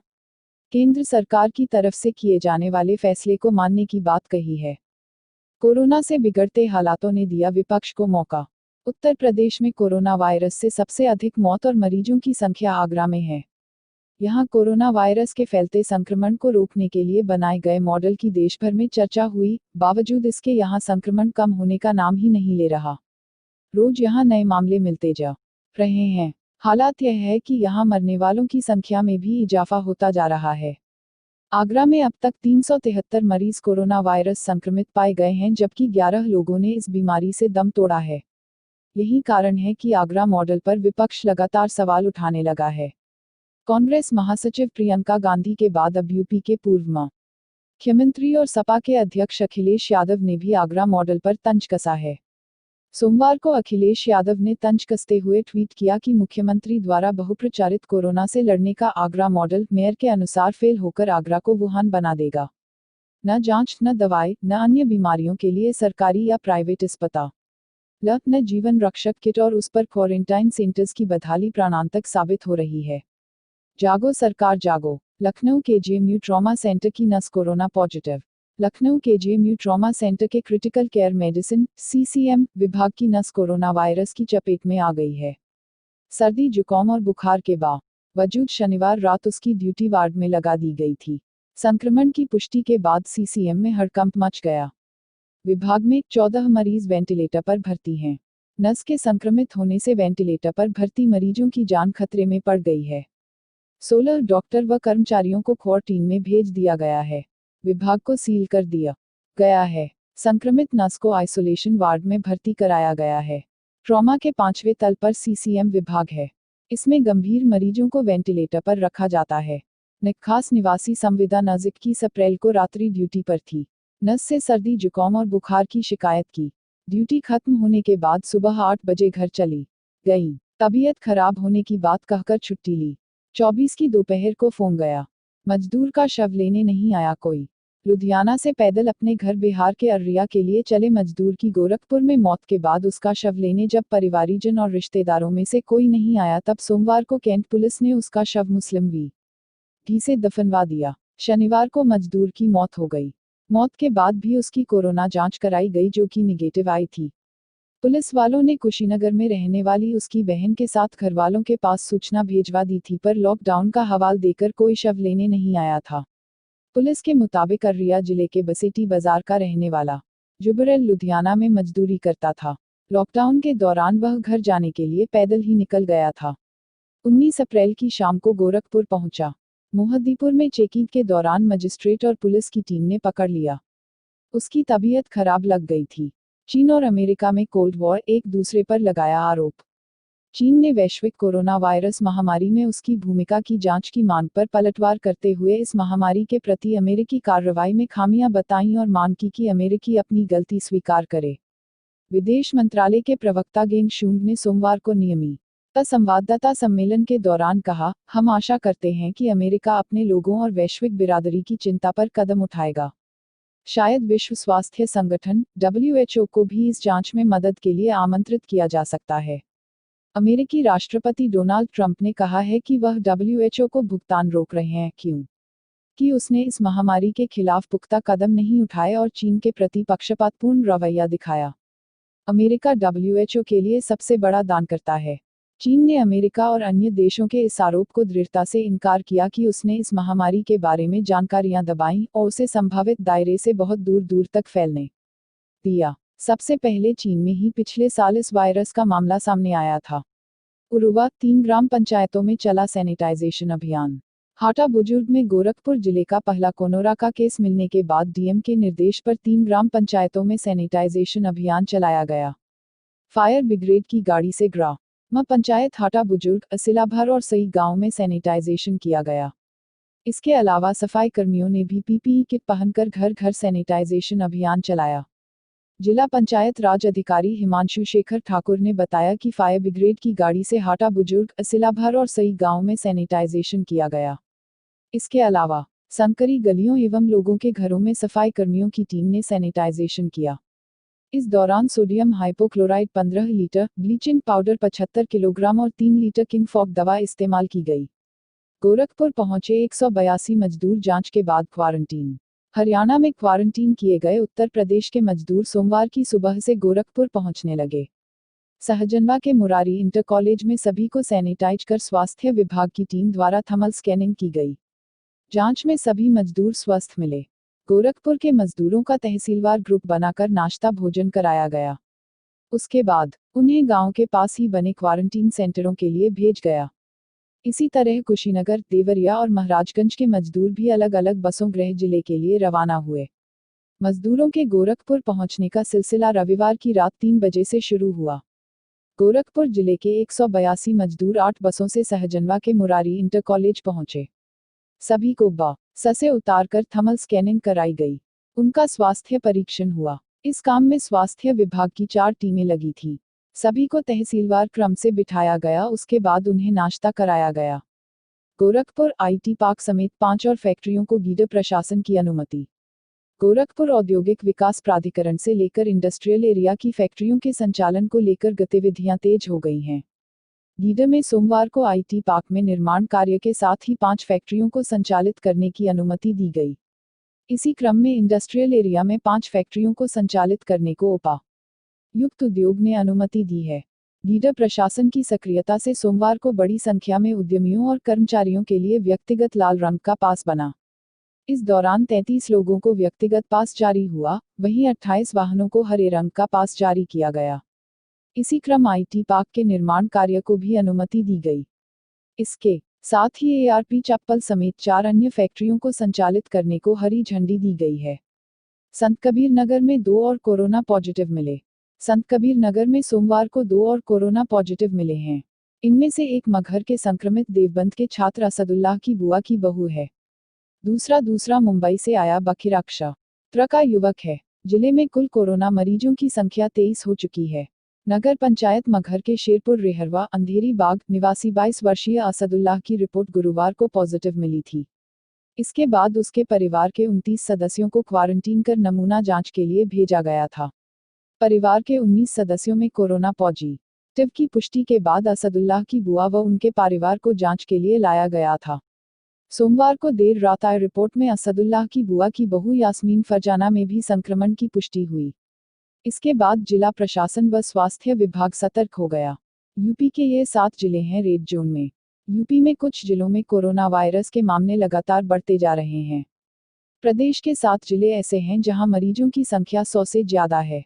केंद्र सरकार की तरफ से किए जाने वाले फैसले को मानने की बात कही है। कोरोना से बिगड़ते हालातों ने दिया विपक्ष को मौका। उत्तर प्रदेश में कोरोना वायरस से सबसे अधिक मौत और मरीजों की संख्या आगरा में है। यहां कोरोना वायरस के फैलते संक्रमण को रोकने के लिए बनाए गए मॉडल की देश भर में चर्चा हुई, बावजूद इसके यहां संक्रमण कम होने का नाम ही नहीं ले रहा। रोज यहां नए मामले मिलते जा रहे हैं। हालात यह है कि यहाँ मरने वालों की संख्या में भी इजाफा होता जा रहा है। आगरा में अब तक 373 मरीज कोरोना वायरस संक्रमित पाए गए हैं, जबकि 11 लोगों ने इस बीमारी से दम तोड़ा है। यही कारण है कि आगरा मॉडल पर विपक्ष लगातार सवाल उठाने लगा है। कांग्रेस महासचिव प्रियंका गांधी के बाद अब यूपी के पूर्व मुख्यमंत्री और सपा के अध्यक्ष अखिलेश यादव ने भी आगरा मॉडल पर तंज कसा है। सोमवार को अखिलेश यादव ने तंज कसते हुए ट्वीट किया कि मुख्यमंत्री द्वारा बहुप्रचारित कोरोना से लड़ने का आगरा मॉडल मेयर के अनुसार फेल होकर आगरा को वुहान बना देगा। न जांच, न दवाई, न अन्य बीमारियों के लिए सरकारी या प्राइवेट अस्पताल, न जीवन रक्षक किट और उस पर क्वारंटाइन सेंटर्स की बदहाली प्राणांतक साबित हो रही है। जागो सरकार जागो। लखनऊ के जेएमयू ट्रॉमा सेंटर की नस कोरोना पॉजिटिव। लखनऊ के जेएमयू ट्रॉमा सेंटर के क्रिटिकल केयर मेडिसिन (सीसीएम) विभाग की नस कोरोना वायरस की चपेट में आ गई है। सर्दी, जुकाम और बुखार के बावजूद शनिवार रात उसकी ड्यूटी वार्ड में लगा दी गई थी। संक्रमण की पुष्टि के बाद सीसीएम में हड़कंप मच गया। विभाग में 14 मरीज वेंटिलेटर पर भर्ती हैं। नस के संक्रमित होने से वेंटिलेटर पर भर्ती मरीजों की जान खतरे में पड़ गई है। 16 डॉक्टर व कर्मचारियों को क्वारंटीन में भेज दिया गया है। विभाग को सील कर दिया गया है। संक्रमित नस को आइसोलेशन वार्ड में भर्ती कराया गया है। ट्रॉमा के 5वें तल पर सीसीएम विभाग है। इसमें गंभीर मरीजों को वेंटिलेटर पर रखा जाता है। खास निवासी संविदा नस 21 अप्रैल को रात्रि ड्यूटी पर थी। नस से सर्दी, जुकाम और बुखार की शिकायत की। ड्यूटी खत्म होने के बाद सुबह 8 बजे घर चली गई। तबीयत खराब होने की बात कहकर छुट्टी ली। 24 की दोपहर को फोन गया। मजदूर का शव लेने नहीं आया कोई। लुधियाना से पैदल अपने घर बिहार के अररिया के लिए चले मजदूर की गोरखपुर में मौत के बाद उसका शव लेने जब परिवारीजन और रिश्तेदारों में से कोई नहीं आया, तब सोमवार को कैंट पुलिस ने उसका शव मुस्लिम वी से दफनवा दिया। शनिवार को मजदूर की मौत हो गई। मौत के बाद भी उसकी कोरोना जांच कराई गई, जो कि निगेटिव आई थी। पुलिस वालों ने कुशीनगर में रहने वाली उसकी बहन के साथ घरवालों के पास सूचना भेजवा दी थी, पर लॉकडाउन का हवाला देकर कोई शव लेने नहीं आया था। पुलिस के मुताबिक अररिया जिले के बसेटी बाजार का रहने वाला जुबरेल लुधियाना में मजदूरी करता था। लॉकडाउन के दौरान वह घर जाने के लिए पैदल ही निकल गया था। 19 अप्रैल की शाम को गोरखपुर पहुंचा। मोहद्दीपुर में चेकिंग के दौरान मजिस्ट्रेट और पुलिस की टीम ने पकड़ लिया। उसकी तबीयत खराब लग गई थी। चीन और अमेरिका में कोल्ड वॉर, एक दूसरे पर लगाया आरोप। चीन ने वैश्विक कोरोना वायरस महामारी में उसकी भूमिका की जांच की मांग पर पलटवार करते हुए इस महामारी के प्रति अमेरिकी कार्रवाई में खामियां बताईं और मांग की कि अमेरिकी अपनी गलती स्वीकार करे। विदेश मंत्रालय के प्रवक्ता गेंग शुंग ने सोमवार को नियमित संवाददाता सम्मेलन के दौरान कहा, हम आशा करते हैं कि अमेरिका अपने लोगों और वैश्विक बिरादरी की चिंता पर कदम उठाएगा। शायद विश्व स्वास्थ्य संगठन (WHO) को भी इस जांच में मदद के लिए आमंत्रित किया जा सकता है। अमेरिकी राष्ट्रपति डोनाल्ड ट्रंप ने कहा है कि वह WHO को भुगतान रोक रहे हैं क्योंकि उसने इस महामारी के खिलाफ पुख्ता कदम नहीं उठाए और चीन के प्रति पक्षपातपूर्ण रवैया दिखाया। अमेरिका WHO के लिए सबसे बड़ा दानकर्ता है। चीन ने अमेरिका और अन्य देशों के इस आरोप को दृढ़ता से इनकार किया कि उसने इस महामारी के बारे में जानकारियां दबाईं और उसे संभावित दायरे से बहुत दूर दूर तक फैलने दिया। सबसे पहले चीन में ही पिछले साल इस वायरस का मामला सामने आया था। उरुवा, 3 ग्राम पंचायतों में चला सैनिटाइजेशन अभियान। हाटा बुजुर्ग में गोरखपुर जिले का पहला कोरोना का केस मिलने के बाद डीएम के निर्देश पर 3 ग्राम पंचायतों में सैनिटाइजेशन अभियान चलाया गया। फायर ब्रिगेड की गाड़ी से ग्राम पंचायत हाटा बुजुर्ग, असिलाभर और सई गांव में सैनिटाइजेशन किया गया। इसके अलावा सफाई कर्मियों ने भी पीपीई किट पहनकर घर घर सैनिटाइजेशन अभियान चलाया। जिला पंचायत राज अधिकारी हिमांशु शेखर ठाकुर ने बताया कि फायर ब्रिगेड की गाड़ी से हाटा बुजुर्ग, असिलाभर और सई गांव में सैनिटाइजेशन किया गया। इसके अलावा संकरी गलियों एवं लोगों के घरों में सफाई कर्मियों की टीम ने सैनिटाइजेशन किया। इस दौरान sodium hypochloride 15 litre, bleaching powder 75 kilogram और 3 लीटर किंग फॉग दवा इस्तेमाल की गई। गोरखपुर पहुंचे 182 मजदूर जांच के बाद क्वारंटीन। हरियाणा में क्वारंटीन किए गए उत्तर प्रदेश के मजदूर सोमवार की सुबह से गोरखपुर पहुंचने लगे। सहजनवा के मुरारी इंटर कॉलेज में सभी को सैनिटाइज कर स्वास्थ्य विभाग की टीम द्वारा थर्मल स्कैनिंग की गई। जांच में सभी मजदूर स्वस्थ मिले। गोरखपुर के मजदूरों का तहसीलवार ग्रुप बनाकर नाश्ता भोजन कराया गया। उसके बाद उन्हें गांव के पास ही बने क्वारंटीन सेंटरों के लिए भेज गया। इसी तरह कुशीनगर, देवरिया और महाराजगंज के मजदूर भी अलग अलग बसों गृह जिले के लिए रवाना हुए। मजदूरों के गोरखपुर पहुंचने का सिलसिला रविवार की रात 3 बजे से शुरू हुआ। गोरखपुर जिले के 182 मजदूर 8 बसों से सहजनवा के मुरारी इंटर कॉलेज पहुंचे। सभी को बस से उतारकर थर्मल स्कैनिंग कराई गई। उनका स्वास्थ्य परीक्षण हुआ। इस काम में स्वास्थ्य विभाग की 4 टीमें लगी थी। सभी को तहसीलवार क्रम से बिठाया गया, उसके बाद उन्हें नाश्ता कराया गया। गोरखपुर आईटी पार्क समेत 5 और फैक्ट्रियों को गीडर प्रशासन की अनुमति। गोरखपुर औद्योगिक विकास प्राधिकरण से लेकर इंडस्ट्रियल एरिया की फैक्ट्रियों के संचालन को लेकर गतिविधियां तेज हो गई हैं। गीडर में सोमवार को आईटी पार्क में निर्माण कार्य के साथ ही 5 फैक्ट्रियों को संचालित करने की अनुमति दी गई। इसी क्रम में इंडस्ट्रियल एरिया में 5 फैक्ट्रियों को संचालित करने को उपायुक्त उद्योग ने अनुमति दी है। गीडर प्रशासन की सक्रियता से सोमवार को बड़ी संख्या में उद्यमियों और कर्मचारियों के लिए व्यक्तिगत लाल रंग का पास बना। इस दौरान 33 लोगों को व्यक्तिगत पास जारी हुआ, वहीं 28 वाहनों को हरे रंग का पास जारी किया गया। इसी क्रम आईटी पार्क के निर्माण कार्य को भी अनुमति दी गई। इसके साथ ही एआरपी चप्पल समेत 4 अन्य फैक्ट्रियों को संचालित करने को हरी झंडी दी गई है। संत कबीर नगर में 2 और कोरोना पॉजिटिव मिले। संत कबीर नगर में सोमवार को 2 और कोरोना पॉजिटिव मिले हैं। इनमें से एक मगहर के संक्रमित देवबंद के छात्र असदुल्लाह की बुआ की बहू है। दूसरा मुंबई से आया बखिराक्षेत्र का युवक है। जिले में कुल कोरोना मरीजों की संख्या 23 हो चुकी है। नगर पंचायत मगहर के शेरपुर रेहरवा अंधेरी बाग निवासी 22 वर्षीय असदुल्लाह की रिपोर्ट गुरुवार को पॉजिटिव मिली थी। इसके बाद उसके परिवार के 29 सदस्यों को क्वारंटीन कर नमूना जांच के लिए भेजा गया था। परिवार के 19 सदस्यों में कोरोना पॉजिटिव की पुष्टि के बाद असदुल्लाह की बुआ व उनके परिवार को जांच के लिए लाया गया था। सोमवार को देर रात आई रिपोर्ट में असदुल्लाह की बुआ की बहू यास्मीन फरजाना में भी संक्रमण की पुष्टि हुई। इसके बाद जिला प्रशासन व स्वास्थ्य विभाग सतर्क हो गया। यूपी के ये 7 जिले हैं रेड जोन में। यूपी में कुछ जिलों में कोरोना वायरस के मामले लगातार बढ़ते जा रहे हैं। प्रदेश के 7 जिले ऐसे हैं जहां मरीजों की संख्या 100 से ज्यादा है।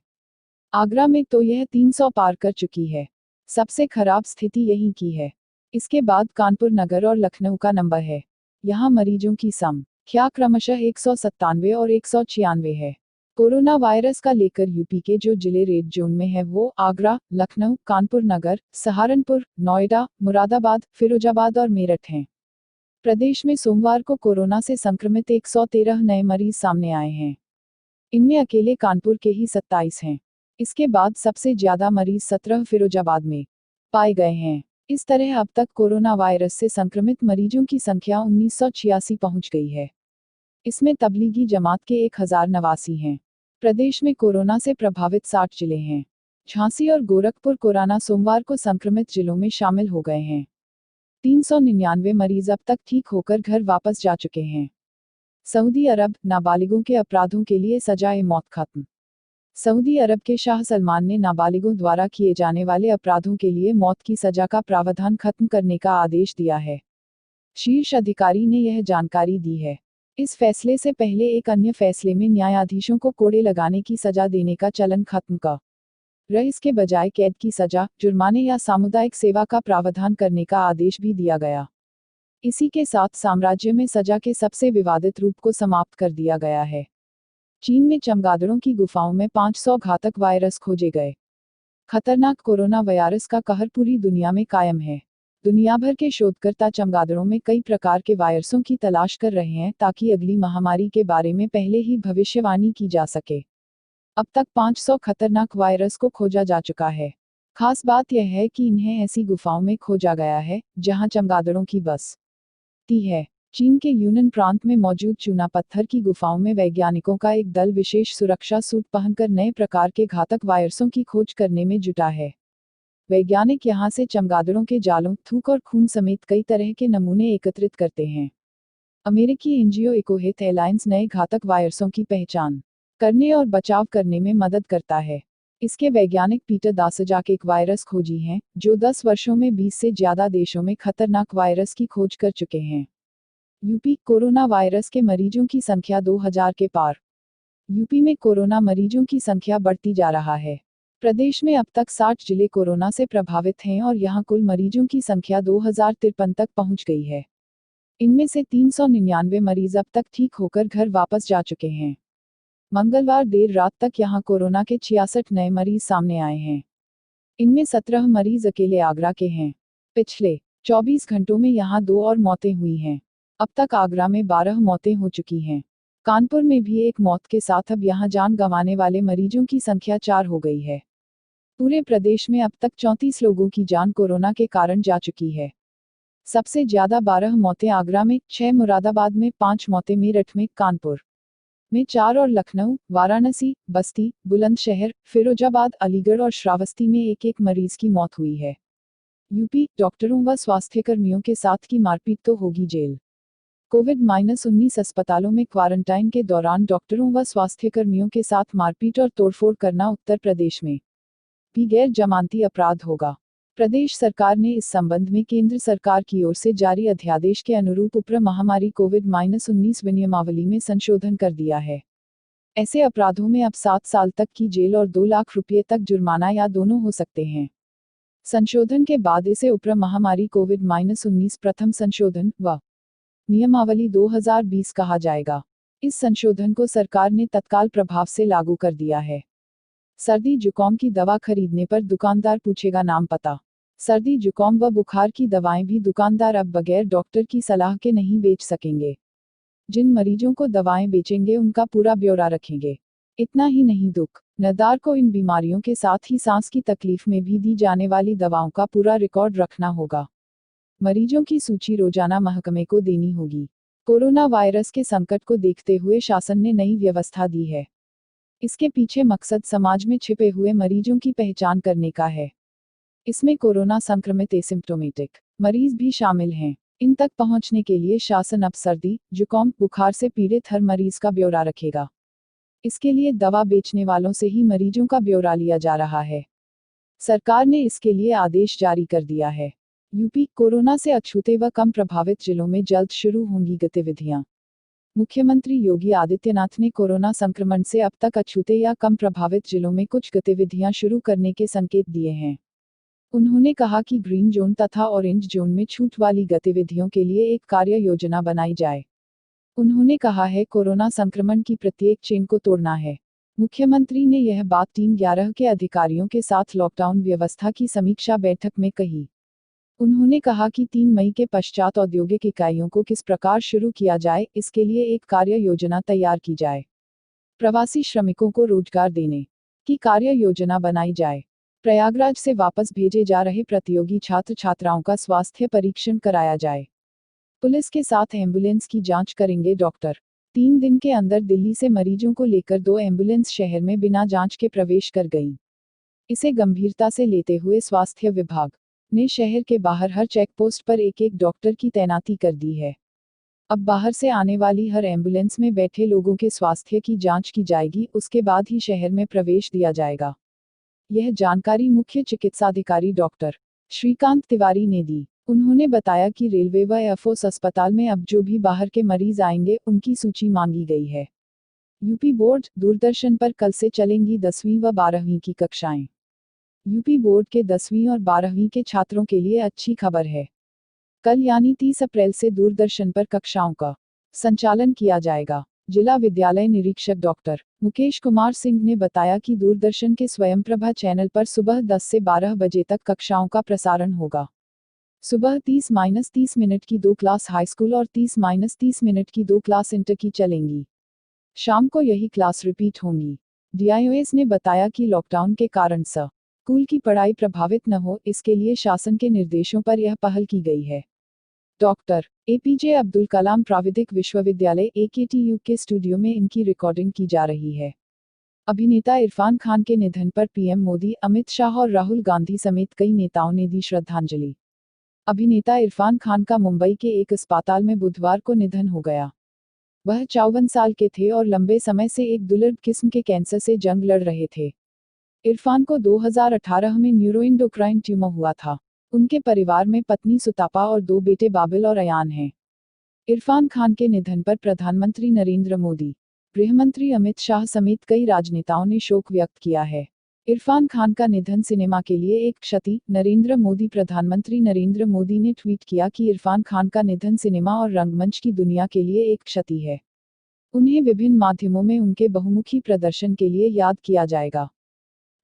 आगरा में तो यह 300 पार कर चुकी है। सबसे खराब स्थिति यहीं की है। इसके बाद कानपुर नगर और लखनऊ का नंबर है। यहाँ मरीजों की संख्या क्रमशः 197 और 196 है। कोरोना वायरस का लेकर यूपी के जो जिले रेड जोन में है वो आगरा, लखनऊ, कानपुर नगर, सहारनपुर, नोएडा, मुरादाबाद, फिरोजाबाद और मेरठ हैं। प्रदेश में सोमवार को कोरोना से संक्रमित 113 नए मरीज सामने आए हैं। इनमें अकेले कानपुर के ही 27 हैं। इसके बाद सबसे ज्यादा मरीज 17 फिरोजाबाद में पाए गए हैं। इस तरह अब तक कोरोना वायरस से संक्रमित मरीजों की संख्या 1986 पहुंच गई है। इसमें तबलीगी जमात के 1089 हैं। प्रदेश में कोरोना से प्रभावित 60 जिले हैं। झांसी और गोरखपुर कोरोना सोमवार को संक्रमित जिलों में शामिल हो गए हैं। 399 मरीज अब तक ठीक होकर घर वापस जा चुके हैं। सऊदी अरब, नाबालिगों के अपराधों के लिए सजाए मौत खत्म। सऊदी अरब के शाह सलमान ने नाबालिगों द्वारा किए जाने वाले अपराधों के लिए मौत की सजा का प्रावधान खत्म करने का आदेश दिया है। शीर्ष अधिकारी ने यह जानकारी दी है। इस फैसले से पहले एक अन्य फैसले में न्यायाधीशों को कोड़े लगाने की सजा देने का चलन खत्म कर इसके बजाय कैद की सजा, जुर्माने या सामुदायिक सेवा का प्रावधान करने का आदेश भी दिया गया। इसी के साथ साम्राज्य में सजा के सबसे विवादित रूप को समाप्त कर दिया गया है। चीन में चमगादड़ों की गुफाओं में 500 घातक वायरस खोजे गए। खतरनाक कोरोना वायरस का कहर पूरी दुनिया में कायम है। दुनिया भर के शोधकर्ता चमगादड़ों में कई प्रकार के वायरसों की तलाश कर रहे हैं ताकि अगली महामारी के बारे में पहले ही भविष्यवाणी की जा सके। अब तक 500 खतरनाक वायरस को खोजा जा चुका है। खास बात यह है कि इन्हें ऐसी गुफाओं में खोजा गया है जहां चमगादड़ों की बस्ती है। चीन के यूनन प्रांत में मौजूद चूना पत्थर की गुफाओं में वैज्ञानिकों का एक दल विशेष सुरक्षा सूट पहनकर नए प्रकार के घातक वायरसों की खोज करने में जुटा है। वैज्ञानिक यहां से चमगादड़ों के जालों, थूक और खून समेत कई तरह के नमूने एकत्रित करते हैं। अमेरिकी एनजीओ इकोहेल्थ अलायंस नए घातक वायरसों की पहचान करने और बचाव करने में मदद करता है। इसके वैज्ञानिक पीटर दासजाक एक वायरस खोजी हैं, जो 10 वर्षों में 20 से ज्यादा देशों में खतरनाक वायरस की खोज कर चुके हैं। यूपी, कोरोना वायरस के मरीजों की संख्या 2000 के पार। यूपी में कोरोना मरीजों की संख्या बढ़ती जा रहा है। प्रदेश में अब तक 60 जिले कोरोना से प्रभावित हैं और यहां कुल मरीजों की संख्या 2053 तक पहुंच गई है। इनमें से 399 मरीज अब तक ठीक होकर घर वापस जा चुके हैं। मंगलवार देर रात तक यहां कोरोना के 66 नए मरीज सामने आए हैं। इनमें 17 मरीज अकेले आगरा के हैं। पिछले 24 घंटों में यहां 2 और मौतें हुई हैं। अब तक आगरा में 12 मौतें हो चुकी हैं। कानपुर में भी एक मौत के साथ अब यहां जान गंवाने वाले मरीजों की संख्या 4 हो गई है। पूरे प्रदेश में अब तक 34 लोगों की जान कोरोना के कारण जा चुकी है। सबसे ज्यादा 12 मौतें आगरा में, 6 मुरादाबाद में, 5 मौतें मेरठ में, कानपुर में 4 और लखनऊ, वाराणसी, बस्ती, बुलंदशहर, फिरोजाबाद, अलीगढ़ और श्रावस्ती में एक एक मरीज की मौत हुई है। यूपी, डॉक्टरों व स्वास्थ्यकर्मियों के साथ की मारपीट तो होगी जेल। कोविड-19 अस्पतालों में क्वारंटाइन के दौरान डॉक्टरों व स्वास्थ्यकर्मियों के साथ मारपीट और तोड़फोड़ करना उत्तर प्रदेश में भी गैर जमानती अपराध होगा। प्रदेश सरकार ने इस संबंध में केंद्र सरकार की ओर से जारी अध्यादेश के अनुरूप उप्र महामारी कोविड-19 विनियमावली में संशोधन कर दिया है। ऐसे अपराधों में अब 7 साल तक की जेल और 2 लाख रुपये तक जुर्माना या दोनों हो सकते हैं। संशोधन के बाद इसे उप्र महामारी कोविड-19 प्रथम संशोधन व नियमावली 2020 कहा जाएगा। इस संशोधन को सरकार ने तत्काल प्रभाव से लागू कर दिया है। सर्दी जुकाम की दवा खरीदने पर दुकानदार पूछेगा नाम पता। सर्दी जुकाम व बुखार की दवाएं भी दुकानदार अब बगैर डॉक्टर की सलाह के नहीं बेच सकेंगे। जिन मरीजों को दवाएं बेचेंगे उनका पूरा ब्यौरा रखेंगे। इतना ही नहीं, दुकानदार को इन बीमारियों के साथ ही सांस की तकलीफ में भी दी जाने वाली दवाओं का पूरा रिकॉर्ड रखना होगा। मरीजों की सूची रोजाना महकमे को देनी होगी। कोरोना वायरस के संकट को देखते हुए शासन ने नई व्यवस्था दी है। इसके पीछे मकसद समाज में छिपे हुए मरीजों की पहचान करने का है। इसमें कोरोना संक्रमित एसिम्प्टोमेटिक मरीज भी शामिल हैं। इन तक पहुंचने के लिए शासन अब सर्दी, जुकाम, बुखार से पीड़ित हर मरीज का ब्यौरा रखेगा। इसके लिए दवा बेचने वालों से ही मरीजों का ब्यौरा लिया जा रहा है। सरकार ने इसके लिए आदेश जारी कर दिया है। यूपी, कोरोना से अछूते व कम प्रभावित जिलों में जल्द शुरू होंगी गतिविधियां। मुख्यमंत्री योगी आदित्यनाथ ने कोरोना संक्रमण से अब तक अछूते या कम प्रभावित जिलों में कुछ गतिविधियां शुरू करने के संकेत दिए हैं। उन्होंने कहा कि ग्रीन जोन तथा ऑरेंज जोन में छूट वाली गतिविधियों के लिए एक कार्य योजना बनाई जाए। उन्होंने कहा है कोरोना संक्रमण की प्रत्येक चेन को तोड़ना है। मुख्यमंत्री ने यह बात टीम 11 के अधिकारियों के साथ लॉकडाउन व्यवस्था की समीक्षा बैठक में कही। उन्होंने कहा कि 3 मई के पश्चात औद्योगिक इकाइयों को किस प्रकार शुरू किया जाए, इसके लिए एक कार्य योजना तैयार की जाए। प्रवासी श्रमिकों को रोजगार देने की कार्य योजना बनाई जाए। प्रयागराज से वापस भेजे जा रहे प्रतियोगी छात्र छात्राओं का स्वास्थ्य परीक्षण कराया जाए। पुलिस के साथ एम्बुलेंस की जांच करेंगे डॉक्टर। 3 दिन के अंदर दिल्ली से मरीजों को लेकर 2 एम्बुलेंस शहर में बिना जांच के प्रवेश कर गईं। इसे गंभीरता से लेते हुए स्वास्थ्य विभाग ने शहर के बाहर हर चेक पोस्ट पर एक डॉक्टर की तैनाती कर दी है। अब बाहर से आने वाली हर एम्बुलेंस में बैठे लोगों के स्वास्थ्य की जांच की जाएगी, उसके बाद ही शहर में प्रवेश दिया जाएगा। यह जानकारी मुख्य चिकित्साधिकारी डॉक्टर श्रीकांत तिवारी ने दी। उन्होंने बताया कि रेलवे व एयरफोर्स अस्पताल में अब जो भी बाहर के मरीज आएंगे उनकी सूची मांगी गई है। यूपी बोर्ड, दूरदर्शन पर कल से चलेंगी 10वीं व 12वीं की कक्षाएं। यूपी बोर्ड के 10वीं और 12वीं के छात्रों के लिए अच्छी खबर है। कल यानी 30 अप्रैल से दूरदर्शन पर कक्षाओं का संचालन किया जाएगा। जिला विद्यालय निरीक्षक डॉक्टर मुकेश कुमार सिंह ने बताया कि दूरदर्शन के स्वयंप्रभा चैनल पर सुबह 10 से 12 बजे तक कक्षाओं का प्रसारण होगा। सुबह 30-30 मिनट की 2 क्लास हाई स्कूल और 30-30 मिनट की 2 क्लास इंटर की चलेंगी। शाम को यही क्लास रिपीट होंगी। डीआईओएस ने बताया कि लॉकडाउन के कारण स्कूल की पढ़ाई प्रभावित न हो, इसके लिए शासन के निर्देशों पर यह पहल की गई है। डॉक्टर एपीजे अब्दुल कलाम प्राविधिक विश्वविद्यालय AKTU के स्टूडियो में इनकी रिकॉर्डिंग की जा रही है। अभिनेता इरफान खान के निधन पर पीएम मोदी, अमित शाह और राहुल गांधी समेत कई नेताओं ने दी श्रद्धांजलि। अभिनेता इरफान खान का मुंबई के एक अस्पताल में बुधवार को निधन हो गया। वह 54 साल के थे और लंबे समय से एक दुर्लभ किस्म के कैंसर से जंग लड़ रहे थे। इरफान को 2018 में न्यूरोएंडोक्राइन ट्यूमर हुआ था। उनके परिवार में पत्नी सुतापा और 2 बेटे बाबिल और अयान हैं। इरफान खान के निधन पर प्रधानमंत्री नरेंद्र मोदी, गृहमंत्री अमित शाह समेत कई राजनेताओं ने शोक व्यक्त किया है। इरफान खान का निधन सिनेमा के लिए एक क्षति। नरेंद्र मोदी प्रधानमंत्री नरेंद्र मोदी ने ट्वीट किया कि इरफान खान का निधन सिनेमा और रंगमंच की दुनिया के लिए एक क्षति है। उन्हें विभिन्न माध्यमों में उनके बहुमुखी प्रदर्शन के लिए याद किया जाएगा।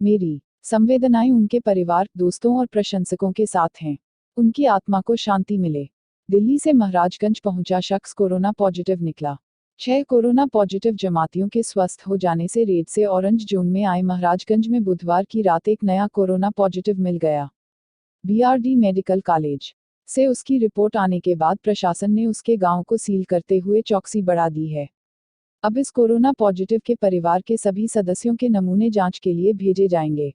मेरी संवेदनाएं उनके परिवार, दोस्तों और प्रशंसकों के साथ हैं। उनकी आत्मा को शांति मिले। दिल्ली से महाराजगंज पहुंचा शख्स कोरोना पॉजिटिव निकला। 6 कोरोना पॉजिटिव जमातियों के स्वस्थ हो जाने से रेड से ऑरेंज जोन में आए महाराजगंज में बुधवार की रात एक नया कोरोना पॉजिटिव मिल गया। बीआरडी मेडिकल कॉलेज से उसकी रिपोर्ट आने के बाद प्रशासन ने उसके गांव को सील करते हुए चौकसी बढ़ा दी है। अब इस कोरोना पॉजिटिव के परिवार के सभी सदस्यों के नमूने जांच के लिए भेजे जाएंगे।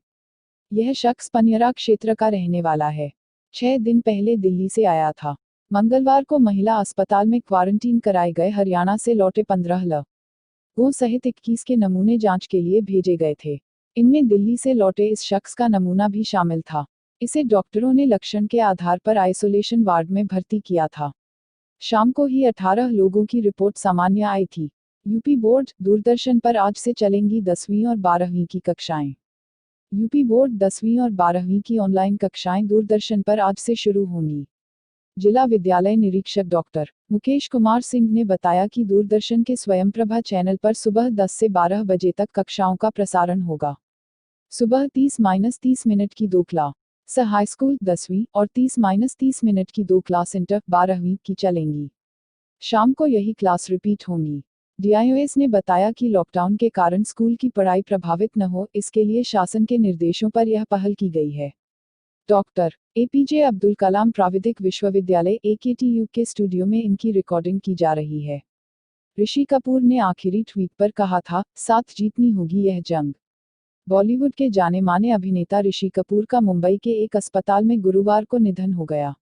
यह शख्स पनियरा क्षेत्र का रहने वाला है। 6 दिन पहले दिल्ली से आया था। मंगलवार को महिला अस्पताल में क्वारंटीन कराए गए हरियाणा से लौटे 15 लोगों सहित 21 के नमूने जांच के लिए भेजे गए थे। इनमें दिल्ली से लौटे इस शख्स का नमूना भी शामिल था। इसे डॉक्टरों ने लक्षण के आधार पर आइसोलेशन वार्ड में भर्ती किया था। शाम को ही 18 लोगों की रिपोर्ट सामान्य आई थी। यूपी बोर्ड, दूरदर्शन पर आज से चलेंगी 10वीं और 12वीं की कक्षाएं। यूपी बोर्ड 10वीं और 12वीं की ऑनलाइन कक्षाएं दूरदर्शन पर आज से शुरू होंगी। जिला विद्यालय निरीक्षक डॉक्टर मुकेश कुमार सिंह ने बताया कि दूरदर्शन के स्वयंप्रभा चैनल पर सुबह 10 से 12 बजे तक कक्षाओं का प्रसारण होगा। सुबह 30-30 मिनट की 2 क्लास हाई स्कूल 10वीं और 30-30 मिनट की 2 क्लास इंटर 12वीं की चलेंगी। शाम को यही क्लास रिपीट होंगी। डीआईओएस ने बताया कि लॉकडाउन के कारण स्कूल की पढ़ाई प्रभावित न हो, इसके लिए शासन के निर्देशों पर यह पहल की गई है। डॉक्टर एपीजे अब्दुल कलाम प्राविधिक विश्वविद्यालय AKTU के स्टूडियो में इनकी रिकॉर्डिंग की जा रही है। ऋषि कपूर ने आखिरी ट्वीट पर कहा था, साथ जीतनी होगी यह जंग। बॉलीवुड के जाने माने अभिनेता ऋषि कपूर का मुंबई के एक अस्पताल में गुरुवार को निधन हो गया।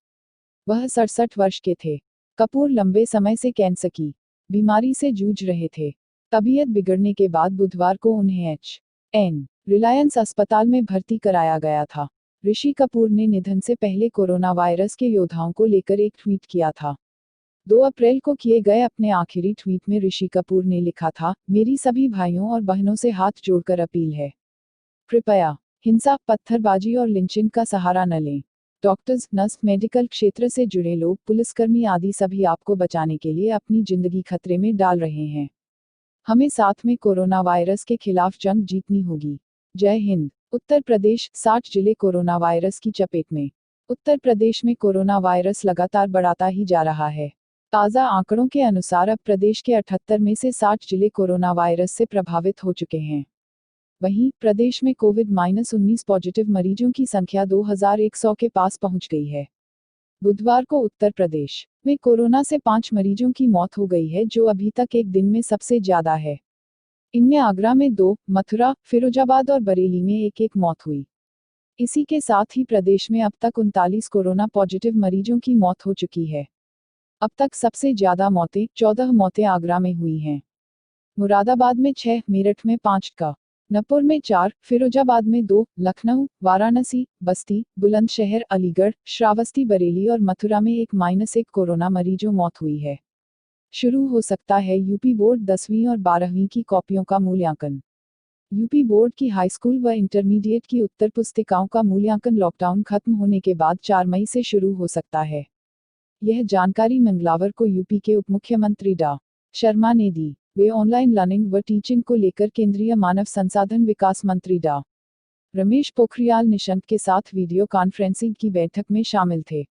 वह 67 वर्ष के थे। कपूर लंबे समय से कैंसर की बीमारी से जूझ रहे थे। तबीयत बिगड़ने के बाद बुधवार को उन्हें HN रिलायंस अस्पताल में भर्ती कराया गया था। ऋषि कपूर ने निधन से पहले कोरोना वायरस के योद्धाओं को लेकर एक ट्वीट किया था। 2 अप्रैल को किए गए अपने आखिरी ट्वीट में ऋषि कपूर ने लिखा था, मेरी सभी भाइयों और बहनों से हाथ जोड़कर अपील है, कृपया हिंसा, पत्थरबाजी और लिंचिंग का सहारा न लें। डॉक्टर्स, नर्स, मेडिकल क्षेत्र से जुड़े लोग, पुलिसकर्मी आदि सभी आपको बचाने के लिए अपनी जिंदगी खतरे में डाल रहे हैं। हमें साथ में कोरोना वायरस के खिलाफ जंग जीतनी होगी। जय हिंद। उत्तर प्रदेश, 60 जिले कोरोना वायरस की चपेट में। उत्तर प्रदेश में कोरोना वायरस लगातार बढ़ता ही जा रहा है। ताज़ा आंकड़ों के अनुसार अब प्रदेश के 78 में से 60 जिले कोरोना वायरस से प्रभावित हो चुके हैं। वहीं प्रदेश में कोविड-19 पॉजिटिव मरीजों की संख्या 2100 के पास पहुंच गई है। बुधवार को उत्तर प्रदेश में कोरोना से 5 मरीजों की मौत हो गई है, जो अभी तक एक दिन में सबसे ज्यादा है। इनमें आगरा में 2, मथुरा, फिरोजाबाद और बरेली में एक मौत हुई। इसी के साथ ही प्रदेश में अब तक 39 कोरोना पॉजिटिव मरीजों की मौत हो चुकी है। अब तक सबसे ज्यादा मौतें 14 मौतें आगरा में हुई हैं। मुरादाबाद में 6, मेरठ में 5, नपुर में 4, फिरोजाबाद में 2, लखनऊ, वाराणसी, बस्ती, बुलंदशहर, अलीगढ़, श्रावस्ती, बरेली और मथुरा में 1-1 कोरोना मरीजों मौत हुई है। शुरू हो सकता है यूपी बोर्ड 10वीं और 12वीं की कॉपियों का मूल्यांकन। यूपी बोर्ड की हाई स्कूल व इंटरमीडिएट की उत्तर पुस्तिकाओं का मूल्यांकन लॉकडाउन खत्म होने के बाद 4 मई से शुरू हो सकता है। यह जानकारी मंगलवार को यूपी के उप मुख्यमंत्री डा. शर्मा ने दी। वे ऑनलाइन लर्निंग व टीचिंग को लेकर केंद्रीय मानव संसाधन विकास मंत्री डा. रमेश पोखरियाल निशंक के साथ वीडियो कॉन्फ्रेंसिंग की बैठक में शामिल थे।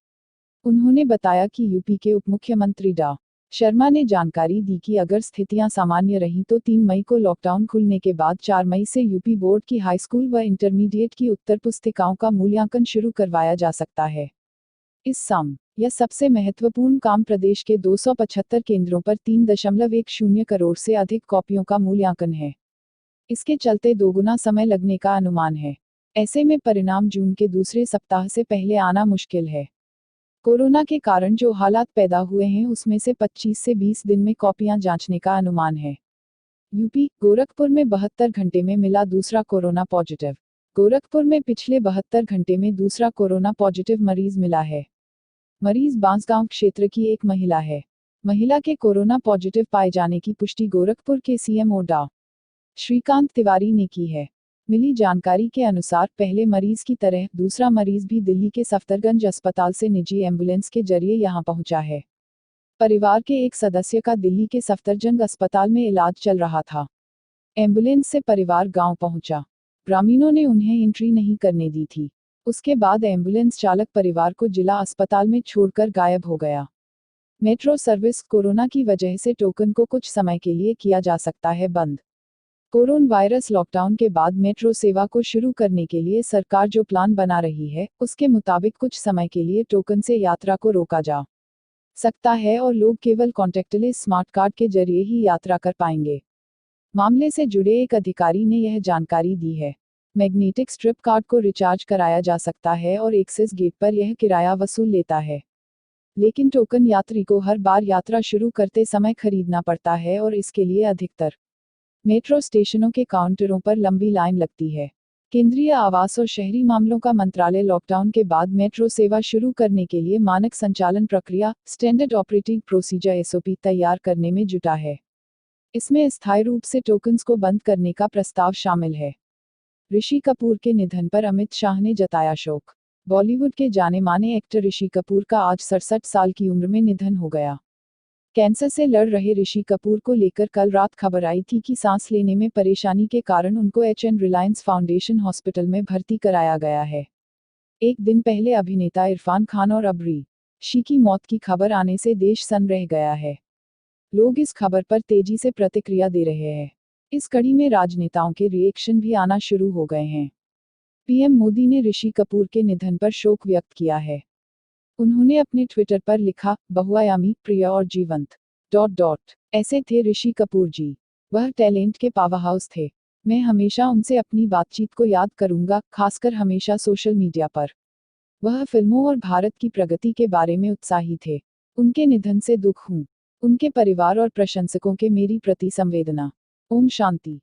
उन्होंने बताया कि यूपी के उप मुख्यमंत्री डा. शर्मा ने जानकारी दी कि अगर स्थितियां सामान्य रहीं तो 3 मई को लॉकडाउन खुलने के बाद 4 मई से यूपी बोर्ड की हाई स्कूल व इंटरमीडिएट की उत्तर पुस्तिकाओं का मूल्यांकन शुरू करवाया जा सकता है। इस यह सबसे महत्वपूर्ण काम प्रदेश के 275 केंद्रों पर 3.10 करोड़ से अधिक कॉपियों का मूल्यांकन है। इसके चलते 2 गुना समय लगने का अनुमान है। ऐसे में परिणाम जून के दूसरे सप्ताह से पहले आना मुश्किल है। कोरोना के कारण जो हालात पैदा हुए हैं उसमें से 25 से 20 दिन में कॉपियां जांचने का अनुमान है। यूपी, गोरखपुर में 72 घंटे में मिला दूसरा कोरोना पॉजिटिव। गोरखपुर में पिछले 72 घंटे में दूसरा कोरोना पॉजिटिव मरीज मिला है। मरीज बांसगांव क्षेत्र की एक महिला है। महिला के कोरोना पॉजिटिव पाए जाने की पुष्टि गोरखपुर के CMO डा. श्रीकांत तिवारी ने की है। मिली जानकारी के अनुसार पहले मरीज की तरह दूसरा मरीज भी दिल्ली के सफदरगंज अस्पताल से निजी एम्बुलेंस के जरिए यहां पहुंचा है। परिवार के एक सदस्य का दिल्ली के सफदरजंग अस्पताल में इलाज चल रहा था। एम्बुलेंस से परिवार गांव पहुंचा। ग्रामीणों ने उन्हें एंट्री नहीं करने दी थी। उसके बाद एम्बुलेंस चालक परिवार को जिला अस्पताल में छोड़कर गायब हो गया। मेट्रो सर्विस कोरोना की वजह से टोकन को कुछ समय के लिए किया जा सकता है बंद। कोरोना वायरस लॉकडाउन के बाद मेट्रो सेवा को शुरू करने के लिए सरकार जो प्लान बना रही है, उसके मुताबिक कुछ समय के लिए टोकन से यात्रा को रोका जा सकता है और लोग केवल कॉन्टैक्टलेस स्मार्ट कार्ड के जरिए ही यात्रा कर पाएंगे। मामले से जुड़े एक अधिकारी ने यह जानकारी दी है। मैग्नेटिक स्ट्रिप कार्ड को रिचार्ज कराया जा सकता है और एक्सेस गेट पर यह किराया वसूल लेता है। लेकिन टोकन यात्री को हर बार यात्रा शुरू करते समय खरीदना पड़ता है और इसके लिए अधिकतर मेट्रो स्टेशनों के काउंटरों पर लंबी लाइन लगती है। केंद्रीय आवास और शहरी मामलों का मंत्रालय लॉकडाउन के बाद मेट्रो सेवा शुरू करने के लिए मानक संचालन प्रक्रिया स्टैंडर्ड ऑपरेटिंग प्रोसीजर एसओपी तैयार करने में जुटा है। इसमें स्थायी रूप से टोकन्स को बंद करने का प्रस्ताव शामिल है। ऋषि कपूर के निधन पर अमित शाह ने जताया शोक। बॉलीवुड के जाने माने एक्टर ऋषि कपूर का आज 67 साल की उम्र में निधन हो गया। कैंसर से लड़ रहे ऋषि कपूर को लेकर कल रात खबर आई थी कि सांस लेने में परेशानी के कारण उनको एच.एन. रिलायंस फाउंडेशन हॉस्पिटल में भर्ती कराया गया है। एक दिन पहले अभिनेता इरफान खान और ऋषि की मौत की खबर आने से देश सन्न रह गया है। लोग इस खबर पर तेजी से प्रतिक्रिया दे रहे हैं। इस कड़ी में राजनेताओं के रिएक्शन भी आना शुरू हो गए हैं। पीएम मोदी ने ऋषि कपूर के निधन पर शोक व्यक्त किया है। उन्होंने अपने ट्विटर पर लिखा, बहुआयामी, प्रिय और जीवंत ... ऐसे थे ऋषि कपूर जी। वह टैलेंट के पावरहाउस थे। मैं हमेशा उनसे अपनी बातचीत को याद करूंगा, खासकर हमेशा सोशल मीडिया पर। वह फिल्मों और भारत की प्रगति के बारे में उत्साही थे। उनके निधन से दुख हूं। उनके परिवार और प्रशंसकों के मेरी प्रति संवेदना। ओम शांति।